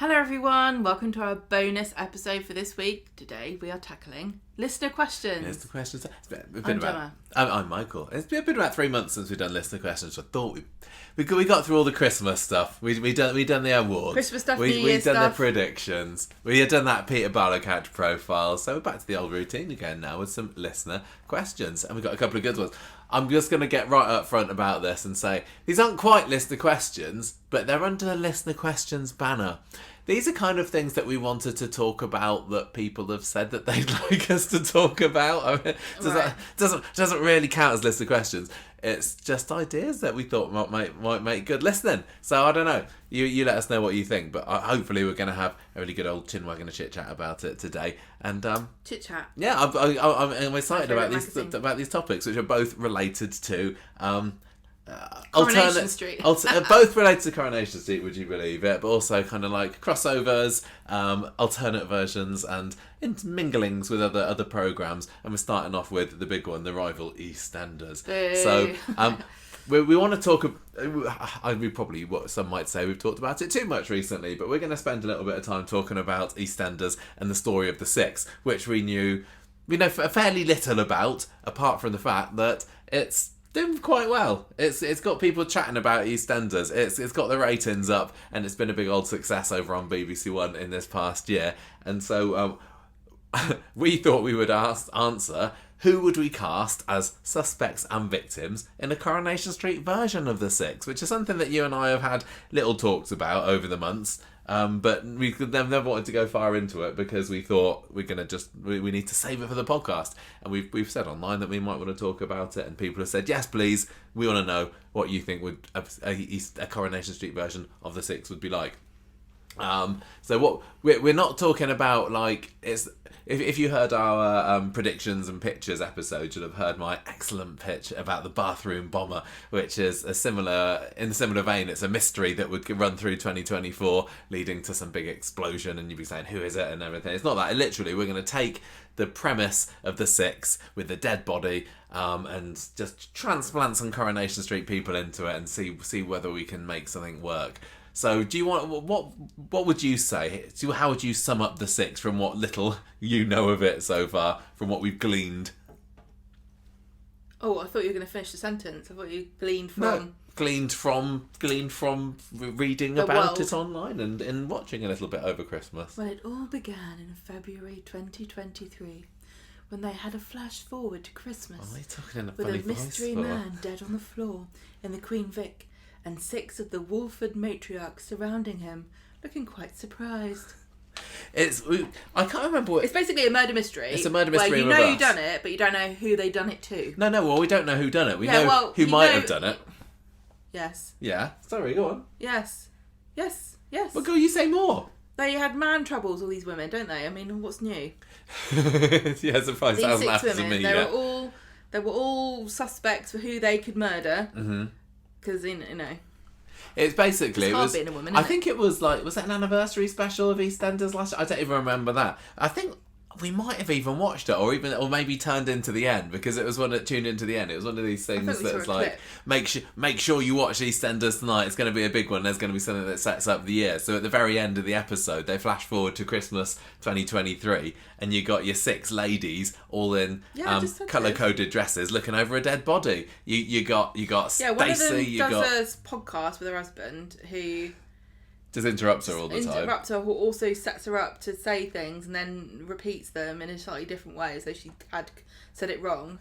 Hello everyone, welcome to our bonus episode for this week. Today we are tackling listener questions. Listener questions. I'm Michael. It's been about 3 months since we've done listener questions. So I thought we got through all the Christmas stuff. We done the awards. Christmas stuff, New Year Year stuff. We done the predictions. We had done that Peter Barlow-Couch profile. So we're back to the old routine again now with some listener questions, and we've got a couple of good ones. I'm just going to get right up front about this and say these aren't quite listener questions, but they're under the listener questions banner. These are kind of things that we wanted to talk about that people have said that they'd like us to talk about. I mean, doesn't really count as listener questions. It's just ideas that we thought might make good listening. So I don't know. You let us know what you think. But hopefully we're going to have a really good old chinwag and a chit chat about it today. And chit chat. Yeah, I'm excited about these topics, which are both related to Coronation Street. Both related to Coronation Street, would you believe it? But also kind of like crossovers, alternate versions, and interminglings with other programmes. And we're starting off with the big one, the rival EastEnders. Hey. So we want to talk. Some might say we've talked about it too much recently, but we're going to spend a little bit of time talking about EastEnders and the story of the Six, which we know fairly little about, apart from the fact that it's doing quite well. It's got people chatting about EastEnders. It's got the ratings up, and it's been a big old success over on BBC One in this past year. And so we thought we would answer who would we cast as suspects and victims in a Coronation Street version of The Six, which is something that you and I have had little talks about over the months. But we never wanted to go far into it because we thought we need to save it for the podcast. And we've said online that we might want to talk about it, and people have said, yes, please, we want to know what you think would a Coronation Street version of The Six would be like. So what we're not talking about, like, it's if you heard our predictions and pictures episode, you'll have heard my excellent pitch about the bathroom bomber, which is in a similar vein. It's a mystery that would run through 2024, leading to some big explosion, and you'd be saying, who is it, and everything. It's not that. Literally, we're going to take the premise of The Six with the dead body and just transplant some Coronation Street people into it and see whether we can make something work. So, do you want what would you say? How would you sum up The Six from what little you know of it so far, from what we've gleaned? Oh, I thought you were going to finish the sentence. I thought you gleaned from... No, gleaned from reading about it online and watching a little bit over Christmas. Well, it all began in February 2023, when they had a flash forward to Christmas. Oh, you're talking in a with funny a mystery voice, man dead on the floor in the Queen Vic, and 6 of the Walford matriarchs surrounding him, looking quite surprised. I can't remember what... It's basically a murder mystery. It's a murder mystery where you in know reverse. who done it, but you don't know who they done it to. No, well, we don't know who done it. We know who might have done it. Yes. Yeah. Sorry, go on. Yes. Well, go, you say more. They had man troubles, all these women, don't they? I mean, what's new? Yeah, surprise. These 6 to women, me, they were all suspects for who they could murder. Mm-hmm. Because, you know... It's basically... It's hard being a woman, I think it was like... Was that an anniversary special of EastEnders last year? I don't even remember that. I think we might have even watched it, or maybe turned into the end, because it was one that tuned into the end. It was one of these things that's like, make sure you watch EastEnders tonight. It's going to be a big one. There's going to be something that sets up the year. So at the very end of the episode, they flash forward to Christmas 2023, and you got your 6 ladies all in colour-coded dresses looking over a dead body. You got Stacey. Yeah, one of them does a podcast with her husband who... Just interrupts her all the time. Interrupts her, who also sets her up to say things and then repeats them in a slightly different way, so she had said it wrong.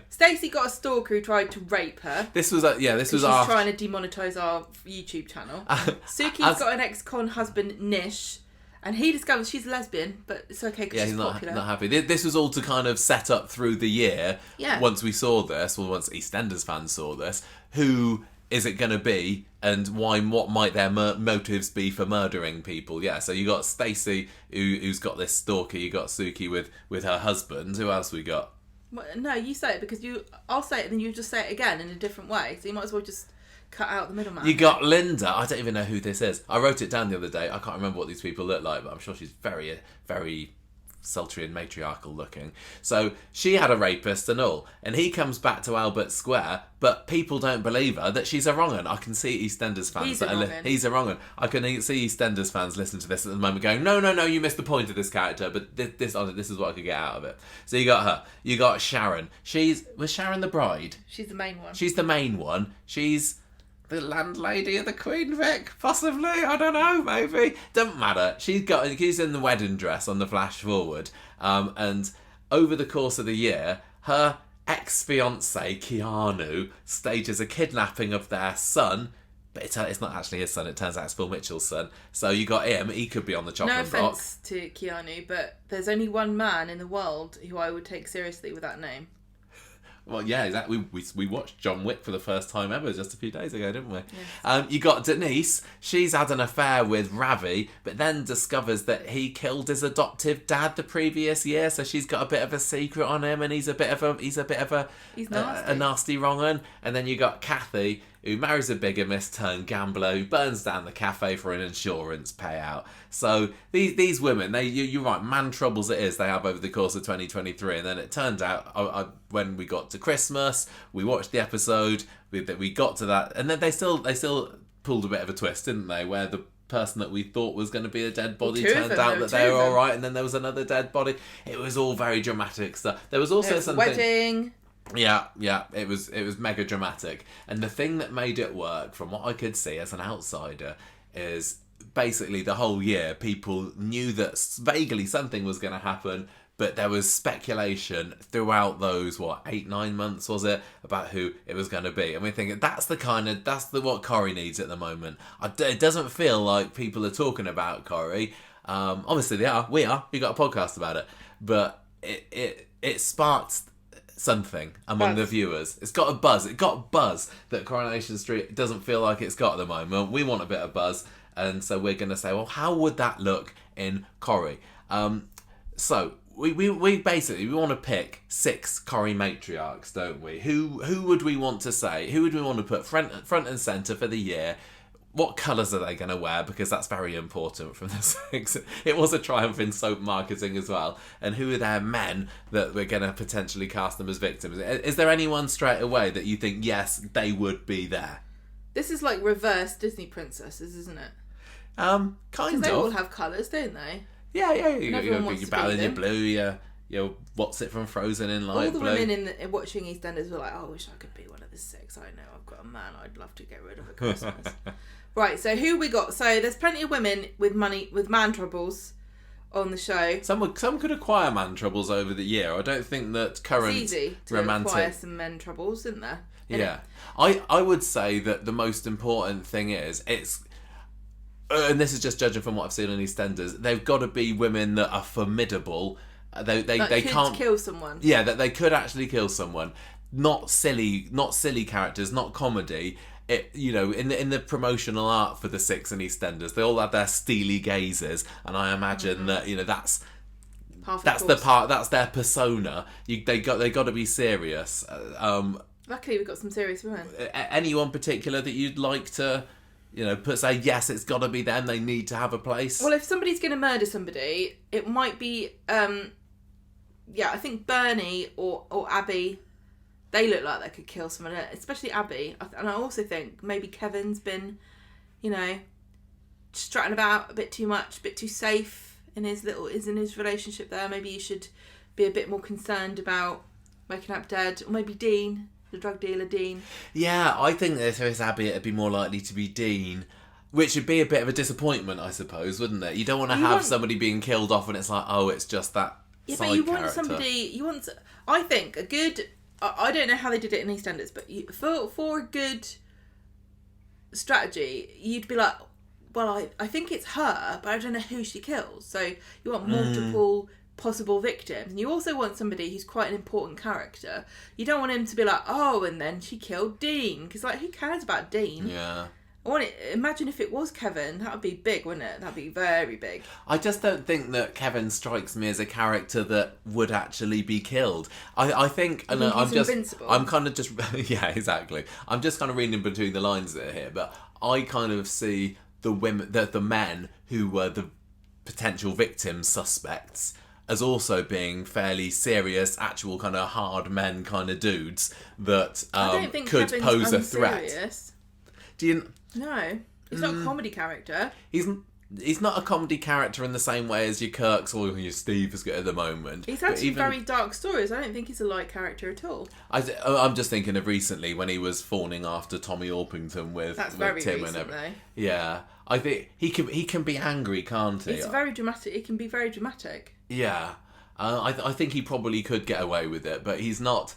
Stacey got a stalker who tried to rape her. This was she's trying to demonetise our YouTube channel. Suki's got an ex-con husband, Nish, and he discovers she's a lesbian, but it's okay because she's popular. Not happy. This was all to kind of set up through the year. Yeah. Once we saw this, once EastEnders fans saw this, who is it going to be, and why? What might their motives be for murdering people? Yeah, so you got Stacey, who's got this stalker. You got Suki with her husband. Who else we got? Well, no, you say it because I'll say it, and then you just say it again in a different way. So you might as well just cut out the middleman. You got Linda. I don't even know who this is. I wrote it down the other day. I can't remember what these people look like, but I'm sure she's very, very sultry and matriarchal looking. So she had a rapist and all, and he comes back to Albert Square, but people don't believe her that she's a wrong 'un. I can see EastEnders fans he's a wrong 'un. I can see EastEnders fans listen to this at the moment going, no, you missed the point of this character, but this is what I could get out of it. So you got her, you got Sharon. Was Sharon the bride? She's the main one. She's the main one. She's the landlady of the Queen Vic, possibly. I don't know, maybe. Doesn't matter. She's in the wedding dress on the flash forward. And over the course of the year, her ex-fiancé, Keanu, stages a kidnapping of their son. But it's not actually his son. It turns out it's Phil Mitchell's son. So you got him. He could be on the chopping block. No offence to Keanu, but there's only one man in the world who I would take seriously with that name. Well, yeah, exactly. We watched John Wick for the first time ever just a few days ago, didn't we? Yes. You got Denise. She's had an affair with Ravi, but then discovers that he killed his adoptive dad the previous year. So she's got a bit of a secret on him, and he's a bit of a nasty wrong 'un. And then you got Kathy, who marries a bigamist turned gambler who burns down the cafe for an insurance payout. So these women, you're right, man troubles it is they have over the course of 2023. And then it turned out, when we got to Christmas, we watched the episode, we got to that, and then they still pulled a bit of a twist, didn't they? Where the person that we thought was going to be a dead body turned out that they were all right, and then there was another dead body. It was all very dramatic stuff. There was also something. Wedding. Yeah, it was mega dramatic. And the thing that made it work, from what I could see as an outsider, is basically the whole year people knew that vaguely something was going to happen, but there was speculation throughout those 8-9 months, was it, about who it was going to be. And we're thinking that's what Corrie needs at the moment. It doesn't feel like people are talking about Corrie. Obviously they are. We got a podcast about it, but it sparked something among the viewers. It's got a buzz. It got buzz that Coronation Street doesn't feel like it's got at the moment. We want a bit of buzz, and so we're going to say, well, how would that look in Corrie? So we basically want to pick 6 Corrie matriarchs, don't we? Who would we want to say? Who would we want to put front and centre for the year? What colours are they going to wear? Because that's very important from the 6. It was a triumph in soap marketing as well. And who are their men that we're going to potentially cast them as victims? Is there anyone straight away that you think, yes, they would be there? This is like reverse Disney princesses, isn't it? Kind of. They all have colours, don't they? Yeah. You got your Belle in your blue, your what's it from Frozen in light blue. All the women in watching EastEnders were like, oh, I wish I could be one of the 6. I know I've got a man I'd love to get rid of at Christmas. Right, so who we got? So there's plenty of women with man troubles on the show. Some could acquire man troubles over the year. I don't think that current it's easy to romantic acquire some men troubles, isn't there? Yeah, I would say that the most important thing is and this is just judging from what I've seen on EastEnders, they've got to be women that are formidable. They can't kill someone. Yeah, that they could actually kill someone. Not silly characters, not comedy. In the promotional art for the 6 and EastEnders, they all have their steely gazes, and I imagine that that's their persona. They got to be serious. Luckily, we've got some serious women. Anyone particular that you'd like to, say yes, it's got to be them. They need to have a place. Well, if somebody's going to murder somebody, it might be, I think Bernie or Abby. They look like they could kill someone, especially Abby. And I also think maybe Kevin's been, strutting about a bit too much, a bit too safe in his relationship there. Maybe you should be a bit more concerned about waking up dead. Or maybe Dean, the drug dealer Dean. Yeah, I think that if it's Abby, it'd be more likely to be Dean. Which would be a bit of a disappointment, I suppose, wouldn't it? You don't want to have somebody being killed off and it's like, oh, it's just that side character. Yeah, but you want somebody... I think a good... I don't know how they did it in EastEnders, but for a good strategy, you'd be like, well, I think it's her, but I don't know who she kills. So you want multiple possible victims. And you also want somebody who's quite an important character. You don't want him to be like, oh, and then she killed Dean. Because, who cares about Dean? Yeah. Imagine if it was Kevin. That would be big, wouldn't it? That'd be very big. I just don't think that Kevin strikes me as a character that would actually be killed. I think, and I'm just, invincible. I'm kind of just, yeah, exactly. I'm just kind of reading between the lines here, but I kind of see the women, the men who were the potential victims, suspects, as also being fairly serious, actual kind of hard men kind of dudes that I don't think could Kevin's pose a threat. unserious. Do you? No, he's not a comedy character. He's not a comedy character in the same way as your Kirks or your Steves at the moment. He's had some very dark stories. I don't think he's a light character at all. I'm just thinking of recently when he was fawning after Tommy Orpington with very Tim recent, and everything. though. Yeah, I think he can be angry, can't he? It's very dramatic. It can be very dramatic. Yeah, I think he probably could get away with it, but he's not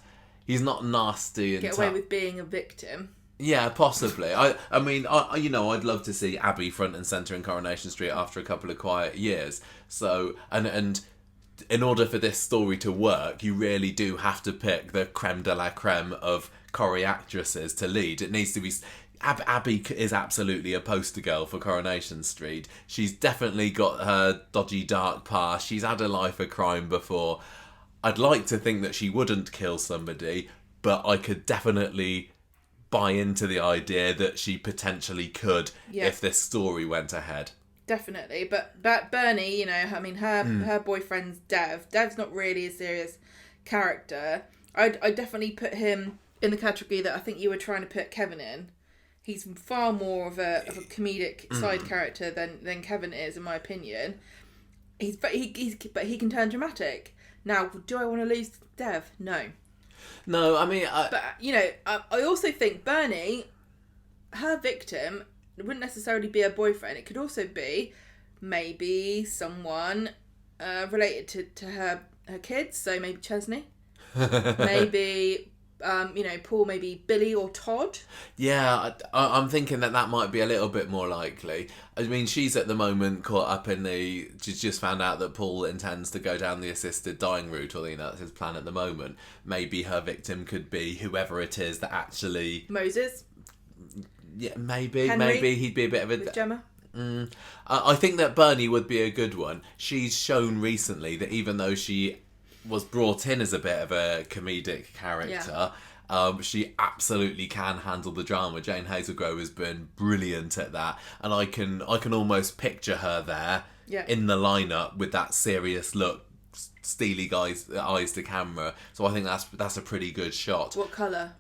nasty and Get away with being a victim. Yeah, possibly. I mean, I'd love to see Abby front and centre in Coronation Street after a couple of quiet years. So, and in order for this story to work, you really do have to pick the creme de la creme of Corrie actresses to lead. It needs to be... Abby is absolutely a poster girl for Coronation Street. She's definitely got her dodgy dark past. She's had a life of crime before. I'd like to think that she wouldn't kill somebody, but I could definitely buy into the idea that she potentially could if this story went ahead. Definitely, but Bernie, her boyfriend's Dev. Dev's not really a serious character. I definitely put him in the category that I think you were trying to put Kevin in. He's far more of a comedic side character than Kevin is, in my opinion. But he can turn dramatic. Now, do I want to lose Dev? No. No, I mean... But, I also think Bernie, her victim, wouldn't necessarily be her boyfriend. It could also be maybe someone related to her kids. So maybe Chesney. Maybe, Paul, maybe Billy or Todd. Yeah, I'm thinking that might be a little bit more likely. I mean, she's at the moment caught up in she's just found out that Paul intends to go down the assisted dying route, or that's his plan at the moment. Maybe her victim could be whoever it is that actually... Moses? Yeah, maybe. Henry, maybe he'd be a bit of a... With Gemma? I think that Bernie would be a good one. She's shown recently that even though she was brought in as a bit of a comedic character... she absolutely can handle the drama. Jane Hazelgrove has been brilliant at that, and I can almost picture her there in the lineup with that serious look, steely eyes to camera. So I think that's a pretty good shot. What colour?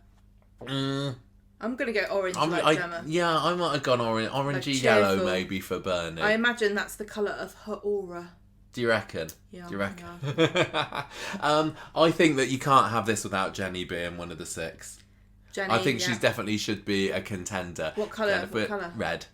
I'm gonna go orange like Gemma. Yeah, I might have gone orangey yellow maybe for Bernie. I imagine that's the colour of her aura. Do you reckon? Yeah. Do you reckon? Yeah. I think that you can't have this without Jenny being one of the six. Jenny, I think she definitely should be a contender. What colour? What colour? Red.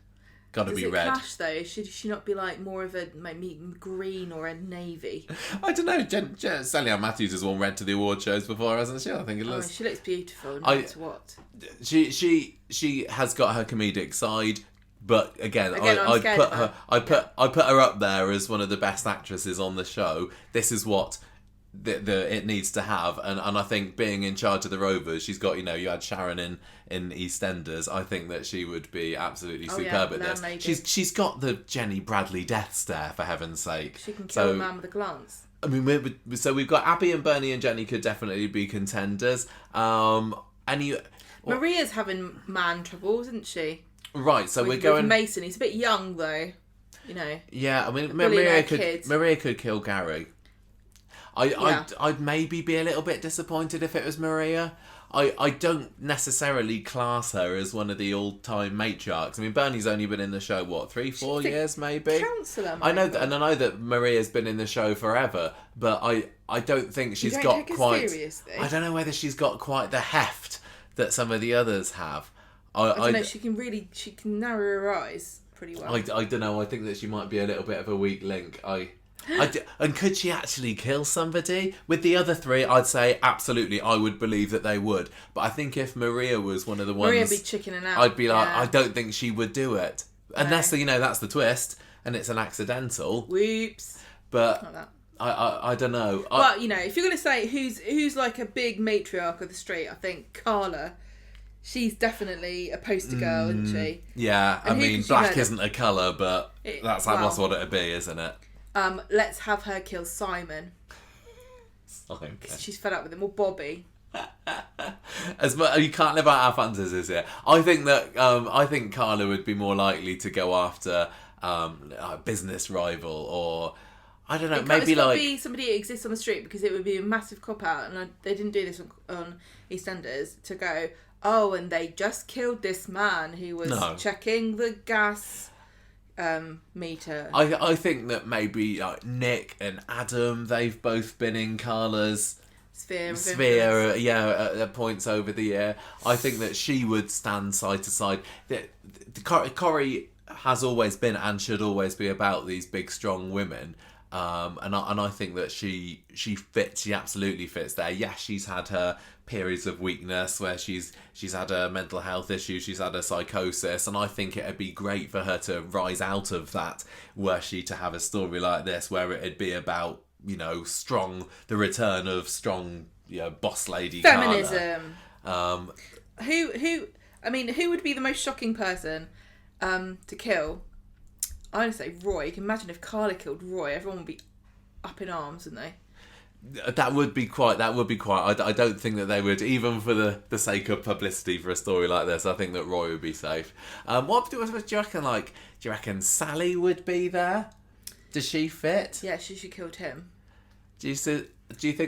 Gotta be red. Does it clash though? Should she not be like more of a maybe green or a navy? I don't know. Sally Ann Matthews has worn red to the award shows before, hasn't she? I think it looks. She looks beautiful. No matter what. She has got her comedic side. But again, I put her up there as one of the best actresses on the show. This is what it needs to have, and I think being in charge of the Rovers, she's got you had Sharon in EastEnders. I think that she would be absolutely superb at this. Lady. She's got the Jenny Bradley death stare, for heaven's sake. She can kill a man with a glance. I mean, we've got Abby and Bernie and Jenny could definitely be contenders. Maria's having man troubles, isn't she? Right, so we're going... Mason, he's a bit young though, Yeah, I mean, Maria could kill Gary. I'd maybe be a little bit disappointed if it was Maria. I don't necessarily class her as one of the all-time matriarchs. I mean, Bernie's only been in the show, 3-4 years maybe? Counsellor, I know that Maria's been in the show forever, but I don't think she's got quite... seriously. I don't know whether she's got quite the heft that some of the others have. I don't know, she can narrow her eyes pretty well. I don't know, I think that she might be a little bit of a weak link. And could she actually kill somebody? With the other three, I'd say absolutely, I would believe that they would. But I think if Maria was one of the ones... Maria'd be chickening out. I'd be like, I don't think she would do it. Unless, that's the twist, and it's an accidental. Whoops. But... Like that. I don't know. Well, if you're going to say who's like a big matriarch of the street, I think Carla... She's definitely a poster girl, isn't she? Yeah, I mean, black isn't a colour, but that's what it'd be, isn't it? Let's have her kill Simon. Simon. She's fed up with him. Or Bobby. You can't live out our fantasies here. I think that I think Carla would be more likely to go after a business rival, or I don't know, It's maybe got to like... be somebody who exists on the street, because it would be a massive cop-out, and they didn't do this on EastEnders, to go, oh, and they just killed this man who was checking the gas meter. I think that maybe like Nick and Adam, they've both been in Carla's sphere, at points over the year. I think that she would stand side to side. Corrie has always been and should always be about these big, strong women. And I think that she fits. She absolutely fits there. Yes, she's had her periods of weakness where she's had a mental health issue, she's had a psychosis, and I think it'd be great for her to rise out of that, were she to have a story like this where it'd be about, the return of strong, boss lady feminism. Who would be the most shocking person to kill? I would say Roy. You can imagine if Carla killed Roy, everyone would be up in arms, wouldn't they? That would be quite. I don't think that they would, even for the sake of publicity for a story like this. I think that Roy would be safe. What do you reckon? Do you reckon Sally would be there? Does she fit? Yeah, she killed him. Do you think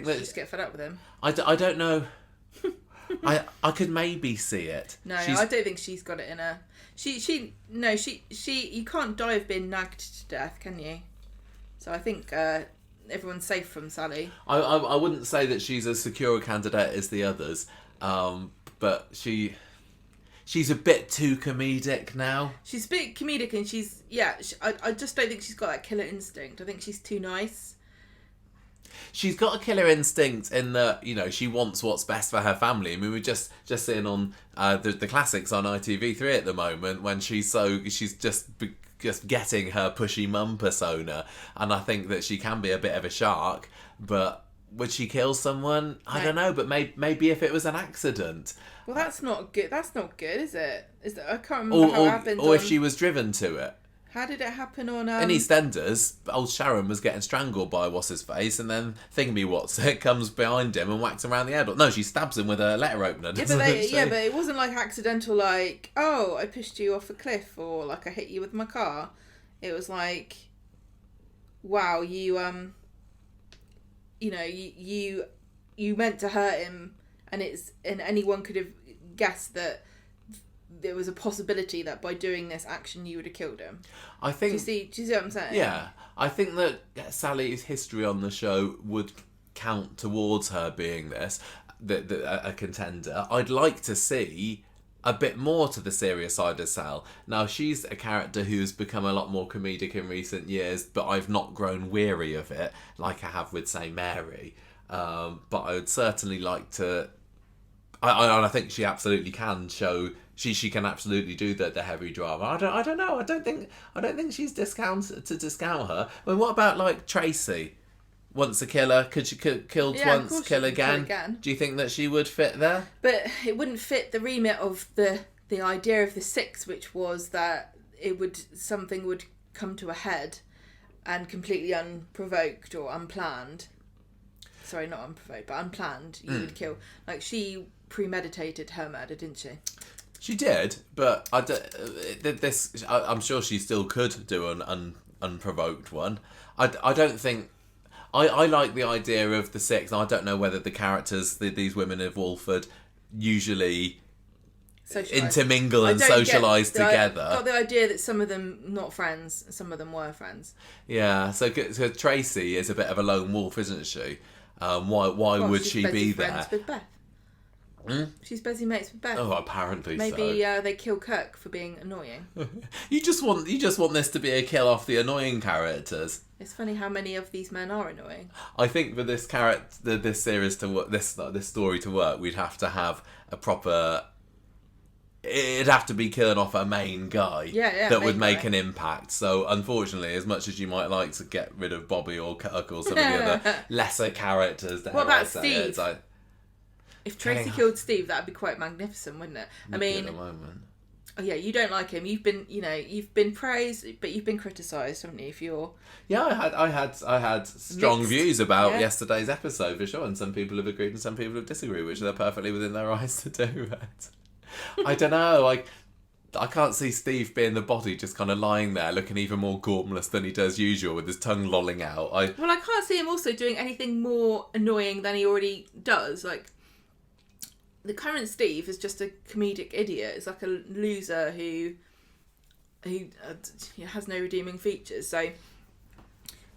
that? Just get fed up with him. I don't know. I could maybe see it. No, I don't think she's got it in her. She you can't die of being nagged to death, can you? So I think everyone's safe from Sally. I wouldn't say that she's as secure a candidate as the others, but she's a bit too comedic now. She's a bit comedic, and I just don't think she's got that killer instinct. I think she's too nice. She's got a killer instinct in that, she wants what's best for her family. I mean, we're just seeing on the classics on ITV3 at the moment when she's just getting her pushy mum persona, and I think that she can be a bit of a shark. But would she kill someone? I don't know, but maybe if it was an accident. Well, that's not good. That's not good, is it? I can't remember how it happened. Or if she was driven to it. How did it happen on... In EastEnders, old Sharon was getting strangled by what's-his-face, and then Thingamywhat's-it comes behind him and whacks him around the head. No, she stabs him with a letter opener, but it wasn't like accidental, like, oh, I pushed you off a cliff, or like I hit you with my car. It was like, wow, you meant to hurt him, and anyone could have guessed that there was a possibility that by doing this action you would have killed him. I think. Do you see what I'm saying? Yeah, I think that Sally's history on the show would count towards her being a contender. I'd like to see a bit more to the serious side of Sal. Now, she's a character who's become a lot more comedic in recent years, but I've not grown weary of it like I have with, say, Mary. But I would certainly like to. I think she absolutely can show. She can absolutely do the heavy drama. I don't know. I don't think she's to discount her. I mean, what about like Tracy? Once a killer, could she killed once, kill again? Do you think that she would fit there? But it wouldn't fit the remit of the idea of the Six, which was that something would come to a head, and completely unprovoked or unplanned. Sorry, not unprovoked, but unplanned. You would kill. Like, she premeditated her murder, didn't she? She did, but I'm sure she still could do an unprovoked one. I don't think. I like the idea of the Six, and I don't know whether the characters, these women of Walford, usually intermingle and socialise together. I got the idea that some of them not friends, some of them were friends. Yeah, so Tracy is a bit of a lone wolf, isn't she? Why would she be there? Friends with Beth. She's busy mates with Beth. Oh, apparently maybe they kill Kirk for being annoying. You just want this to be a kill off the annoying characters. It's funny how many of these men are annoying. I think for this this series to work, this story to work, we'd have to have a proper. It'd have to be killing off a main guy that would make an impact. So, unfortunately, as much as you might like to get rid of Bobby or Kirk or some of the other lesser characters, what about Steve? If Tracy killed Steve, that'd be quite magnificent, wouldn't it? I mean, at the moment. Oh yeah, you don't like him. You've been praised, but you've been criticised, haven't you? If you're I had strong views about yesterday's episode for sure, and some people have agreed and some people have disagreed, which they're perfectly within their rights to do. But I don't know. I can't see Steve being the body just kind of lying there looking even more gormless than he does usual with his tongue lolling out. Well, I can't see him also doing anything more annoying than he already does. Like, the current Steve is just a comedic idiot. It's like a loser who has no redeeming features. So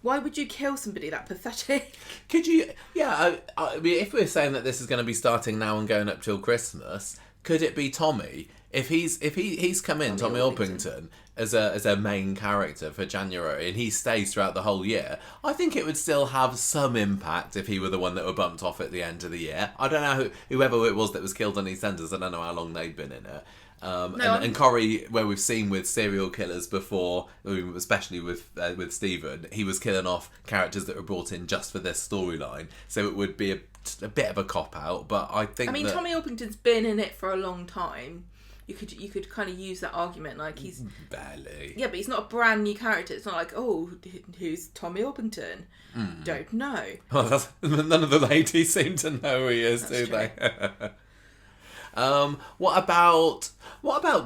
why would you kill somebody that pathetic? Could you... Yeah, I mean, if we're saying that this is going to be starting now and going up till Christmas, could it be Tommy? If he's come in, Tommy Orpington, as a main character for January, and he stays throughout the whole year, I think it would still have some impact if he were the one that were bumped off at the end of the year. I don't know whoever it was that was killed on EastEnders. I don't know how long they'd been in it. And Corrie, where we've seen with serial killers before, especially with Stephen, he was killing off characters that were brought in just for this storyline. So it would be a bit of a cop out, but I think. I mean, Tommy Orpington's been in it for a long time. You could kind of use that argument, like he's barely. Yeah, but he's not a brand new character. It's not like, oh, who's Tommy Orpington? Don't know. Well, none of the ladies seem to know who he is, do they? What about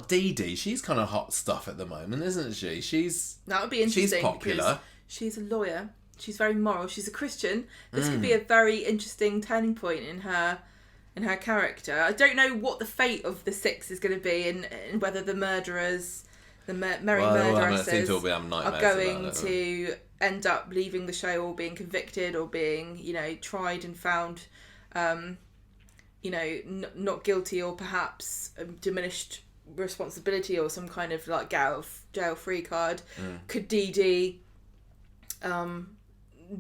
Dee Dee? She's kind of hot stuff at the moment, isn't she? That would be interesting. She's popular. She's a lawyer. She's very moral. She's a Christian. This could be a very interesting turning point in her character. I don't know what the fate of the six is going to be, and whether the murderers, murderesses, are going to end up leaving the show or being convicted or being, tried and found, not guilty, or perhaps diminished responsibility or some kind of like jail free card. Could Dee Dee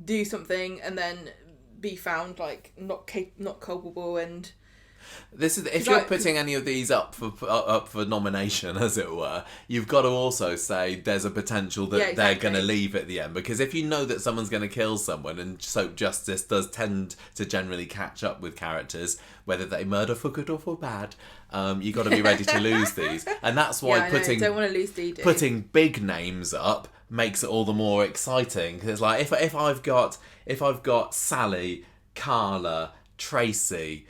do something and then be found like not culpable? And this is if you're putting any of these up for nomination, as it were, you've got to also say there's a potential that they're going to leave at the end, because if you know that someone's going to kill someone, and soap justice does tend to generally catch up with characters, whether they murder for good or for bad, you got to be ready to lose these, and that's why don't want to lose Dee Dee. Putting big names up makes it all the more exciting, because it's like if I've got Sally, Carla, Tracy.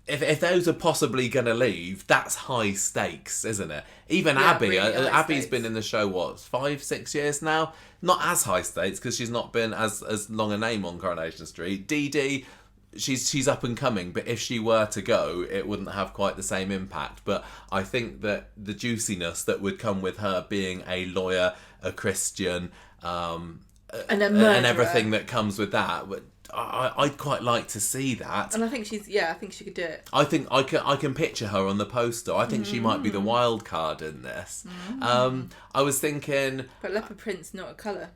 If those are possibly going to leave, that's high stakes, isn't it? Even Abby, really Abby's been in the show 5-6 years now. Not as high stakes because she's not been as long a name on Coronation Street. Dee Dee, she's up and coming, but if she were to go, it wouldn't have quite the same impact. But I think that the juiciness that would come with her being a lawyer, a Christian, and everything that comes with that. I'd quite like to see that. And I think I think she could do it. I think I can picture her on the poster. I think she might be the wild card in this. I was thinking... But leopard print's not a colour.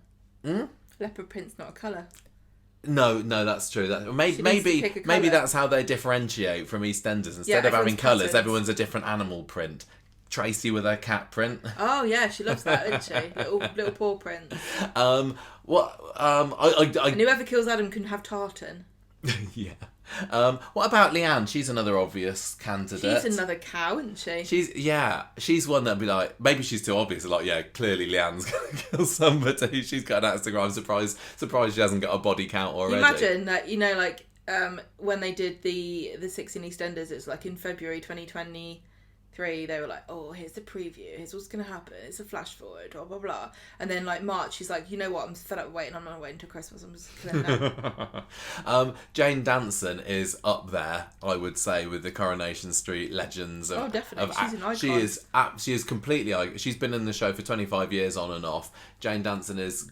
Leopard print's not a colour. No, that's true. Maybe that's how they differentiate from EastEnders. Instead of having colours, everyone's a different animal print. Tracy with her cat print. Oh yeah, she loves that, doesn't she? Little paw print. And whoever kills Adam can have tartan. Yeah. What about Leanne? She's another obvious candidate. She's another cow, isn't she? She's one that'd be like, maybe she's too obvious. Like, yeah, clearly Leanne's gonna kill somebody. She's got an Instagram. I'm surprised she hasn't got a body count already. Imagine that, when they did the 16 EastEnders, it's like in February 2023, they were like, oh, here's the preview, here's what's going to happen, it's a flash forward, blah, blah, blah. And then, March, she's like, you know what, I'm fed up waiting, I'm not waiting until Christmas, I'm just killing now. Jane Danson is up there, I would say, with the Coronation Street legends. Definitely, she's an icon. She is completely, she's been in the show for 25 years on and off. Jane Danson is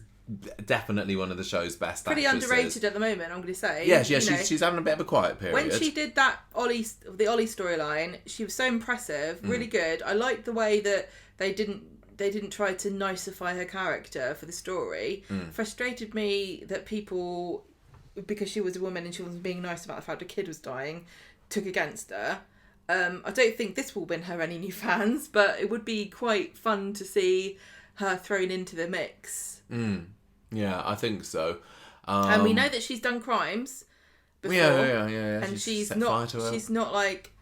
definitely one of the show's best pretty actresses. Underrated at the moment, I'm going to say. Yeah, she's having a bit of a quiet period. When she did the Ollie storyline, she was so impressive, really good. I liked the way that they didn't try to nicify her character for the story. Frustrated me that people, because she was a woman and she wasn't being nice about the fact a kid was dying, took against her. I don't think this will win her any new fans, but it would be quite fun to see her thrown into the mix. Yeah, I think so. And we know that she's done crimes before. Yeah. And she's not like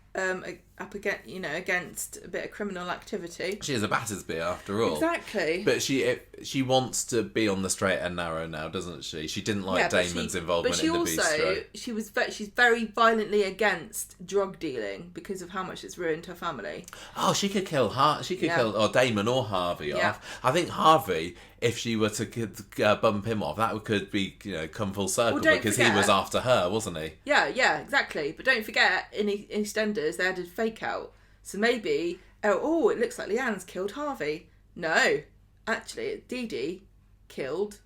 up against a bit of criminal activity. She is a Battersby after all. Exactly. But she wants to be on the straight and narrow now, doesn't she? She didn't like Damon's involvement in the bistro. She's very violently against drug dealing because of how much it's ruined her family. Oh, she could kill kill Damon or Harvey off. I think Harvey, if she were to bump him off, that could be come full circle because he was after her, wasn't he? Yeah, exactly. But don't forget, in EastEnders, they added fake out. So maybe, it looks like Leanne's killed Harvey. No, actually, Dee Dee killed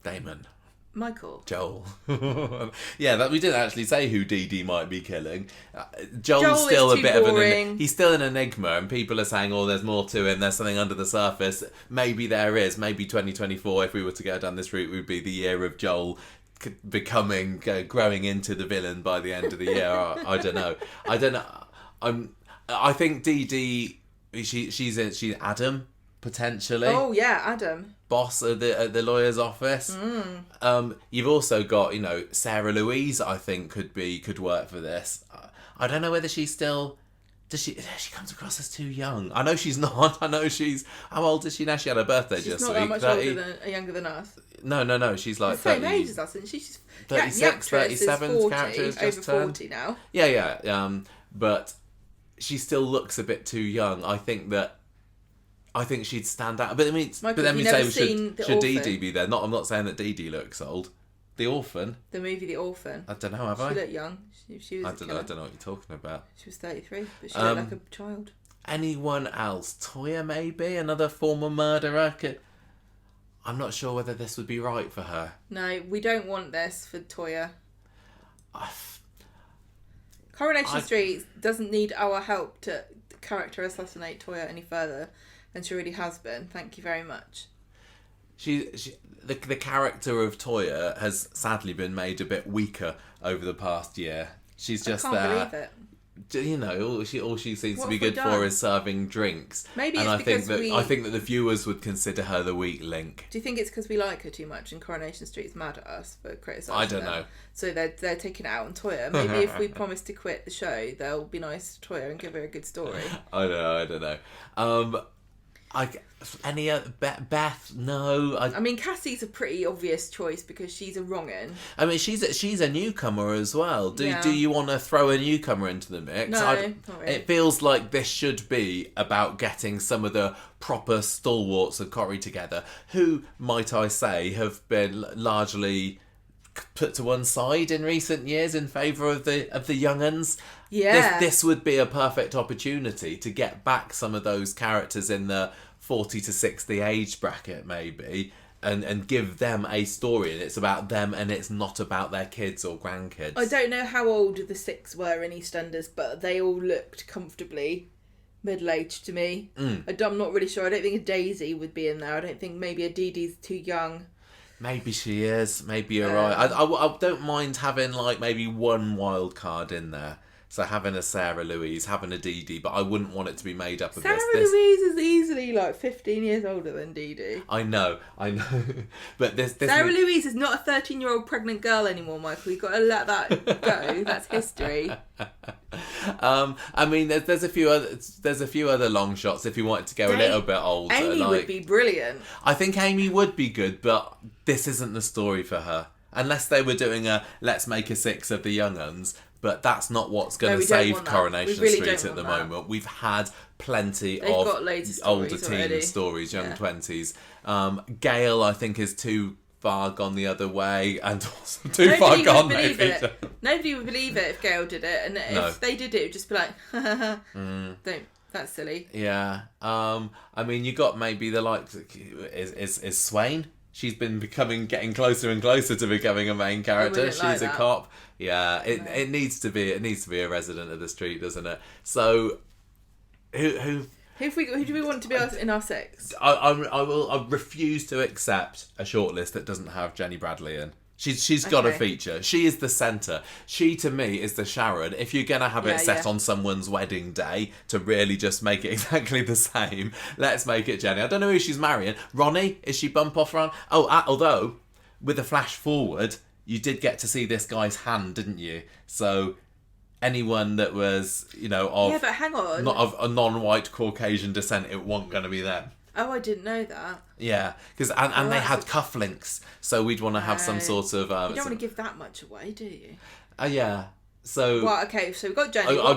Damon. Michael. Joel. Yeah, we didn't actually say who Dee Dee might be killing. Joel's still a bit boring. He's still an enigma, and people are saying, there's more to him, there's something under the surface. Maybe there is. Maybe 2024, if we were to go down this route, would be the year of Joel growing into the villain by the end of the year. I don't know. I think Dee Dee, she's Adam, potentially. Oh yeah, Adam. Boss at the lawyer's office. You've also got Sarah Louise. I think could work for this. I don't know whether she's still. She comes across as too young. I know she's not. I know she's. How old is she now? She had her birthday she's just not week. That much younger than us. No. She's like the same age as us, isn't she? She's 36, 37. Character has just over turned 40 now. Yeah. But she still looks a bit too young. I think she'd stand out. But I mean, Michael, let me say, should Dee Orphan? Dee be there? I'm not saying that Dee Dee looks old. The Orphan. The movie The Orphan. I don't know. She looked young. She was. I don't know what you're talking about. She was 33, but she looked like a child. Anyone else? Toya, maybe another former murderer. I'm not sure whether this would be right for her. No, we don't want this for Toya. Coronation Street doesn't need our help to character assassinate Toya any further than she already has been. Thank you very much. The character of Toya has sadly been made a bit weaker over the past year. She's just I can't believe it. All she seems to be good for is serving drinks. Maybe and it's because I think that the viewers would consider her the weak link. Do you think it's because we like her too much and Coronation Street's mad at us for criticising her? I don't know. So they're taking it out on Toya. Maybe if we promise to quit the show, they'll be nice to Toya and give her a good story. I don't know. Any other Beth? No. I mean, Cassie's a pretty obvious choice because she's a wrong-un. I mean, she's a newcomer as well. Do you want to throw a newcomer into the mix? No, not really. It feels like this should be about getting some of the proper stalwarts of Corrie together, who, might I say, have been largely put to one side in recent years in favour of the young-uns. Yeah. This would be a perfect opportunity to get back some of those characters in the 40 to 60 age bracket, maybe, and give them a story, and it's about them and it's not about their kids or grandkids. I don't know how old the six were in EastEnders, but they all looked comfortably middle-aged to me. I'm not really sure. I don't think a Daisy would be in there. I don't think maybe a Dee Dee's too young. Maybe she is. Maybe you're right. I don't mind having maybe one wild card in there. So having a Sarah Louise, having a Dee Dee, but I wouldn't want it to be made up of Sarah Louise is easily 15 years older than Dee Dee. I know. But this Sarah Louise is not a 13-year-old pregnant girl anymore, Michael. You've got to let that go. That's history. I mean, there's a few other long shots if you wanted to go a little bit older. Amy would be brilliant. I think Amy would be good, but this isn't the story for her. Unless they were doing let's make a 6 of the young uns. But that's not what's going to save Coronation Street at the moment. We've had plenty of older teen stories, young 20s. Gail, I think, is too far gone the other way, and also too far gone, maybe. Nobody would believe it if Gail did it, and if they did it, it would just be like, don't. That's silly. Yeah. I mean, you got maybe the likes. Is Swain? She's been getting closer and closer to becoming a main character. She's a cop. Yeah, it needs to be a resident of the street, doesn't it? So, who do we want to be in our 6? I refuse to accept a shortlist that doesn't have Jenny Bradley in. She's got a feature. She is the centre. She, to me, is the Sharon. If you're going to have it set on someone's wedding day to really just make it exactly the same, let's make it Jenny. I don't know who she's marrying. Ronnie? Is she bump off Ron? Although, with a flash forward, you did get to see this guy's hand, didn't you? So, anyone that was, of Yeah, but hang on. not of a non-white Caucasian descent, it wasn't going to be them. Oh, I didn't know that. Yeah, because and they had cufflinks, so we'd want to have some sort of. You don't want to give that much away, do you? Yeah. So. Well, okay. So we've got Jenny. I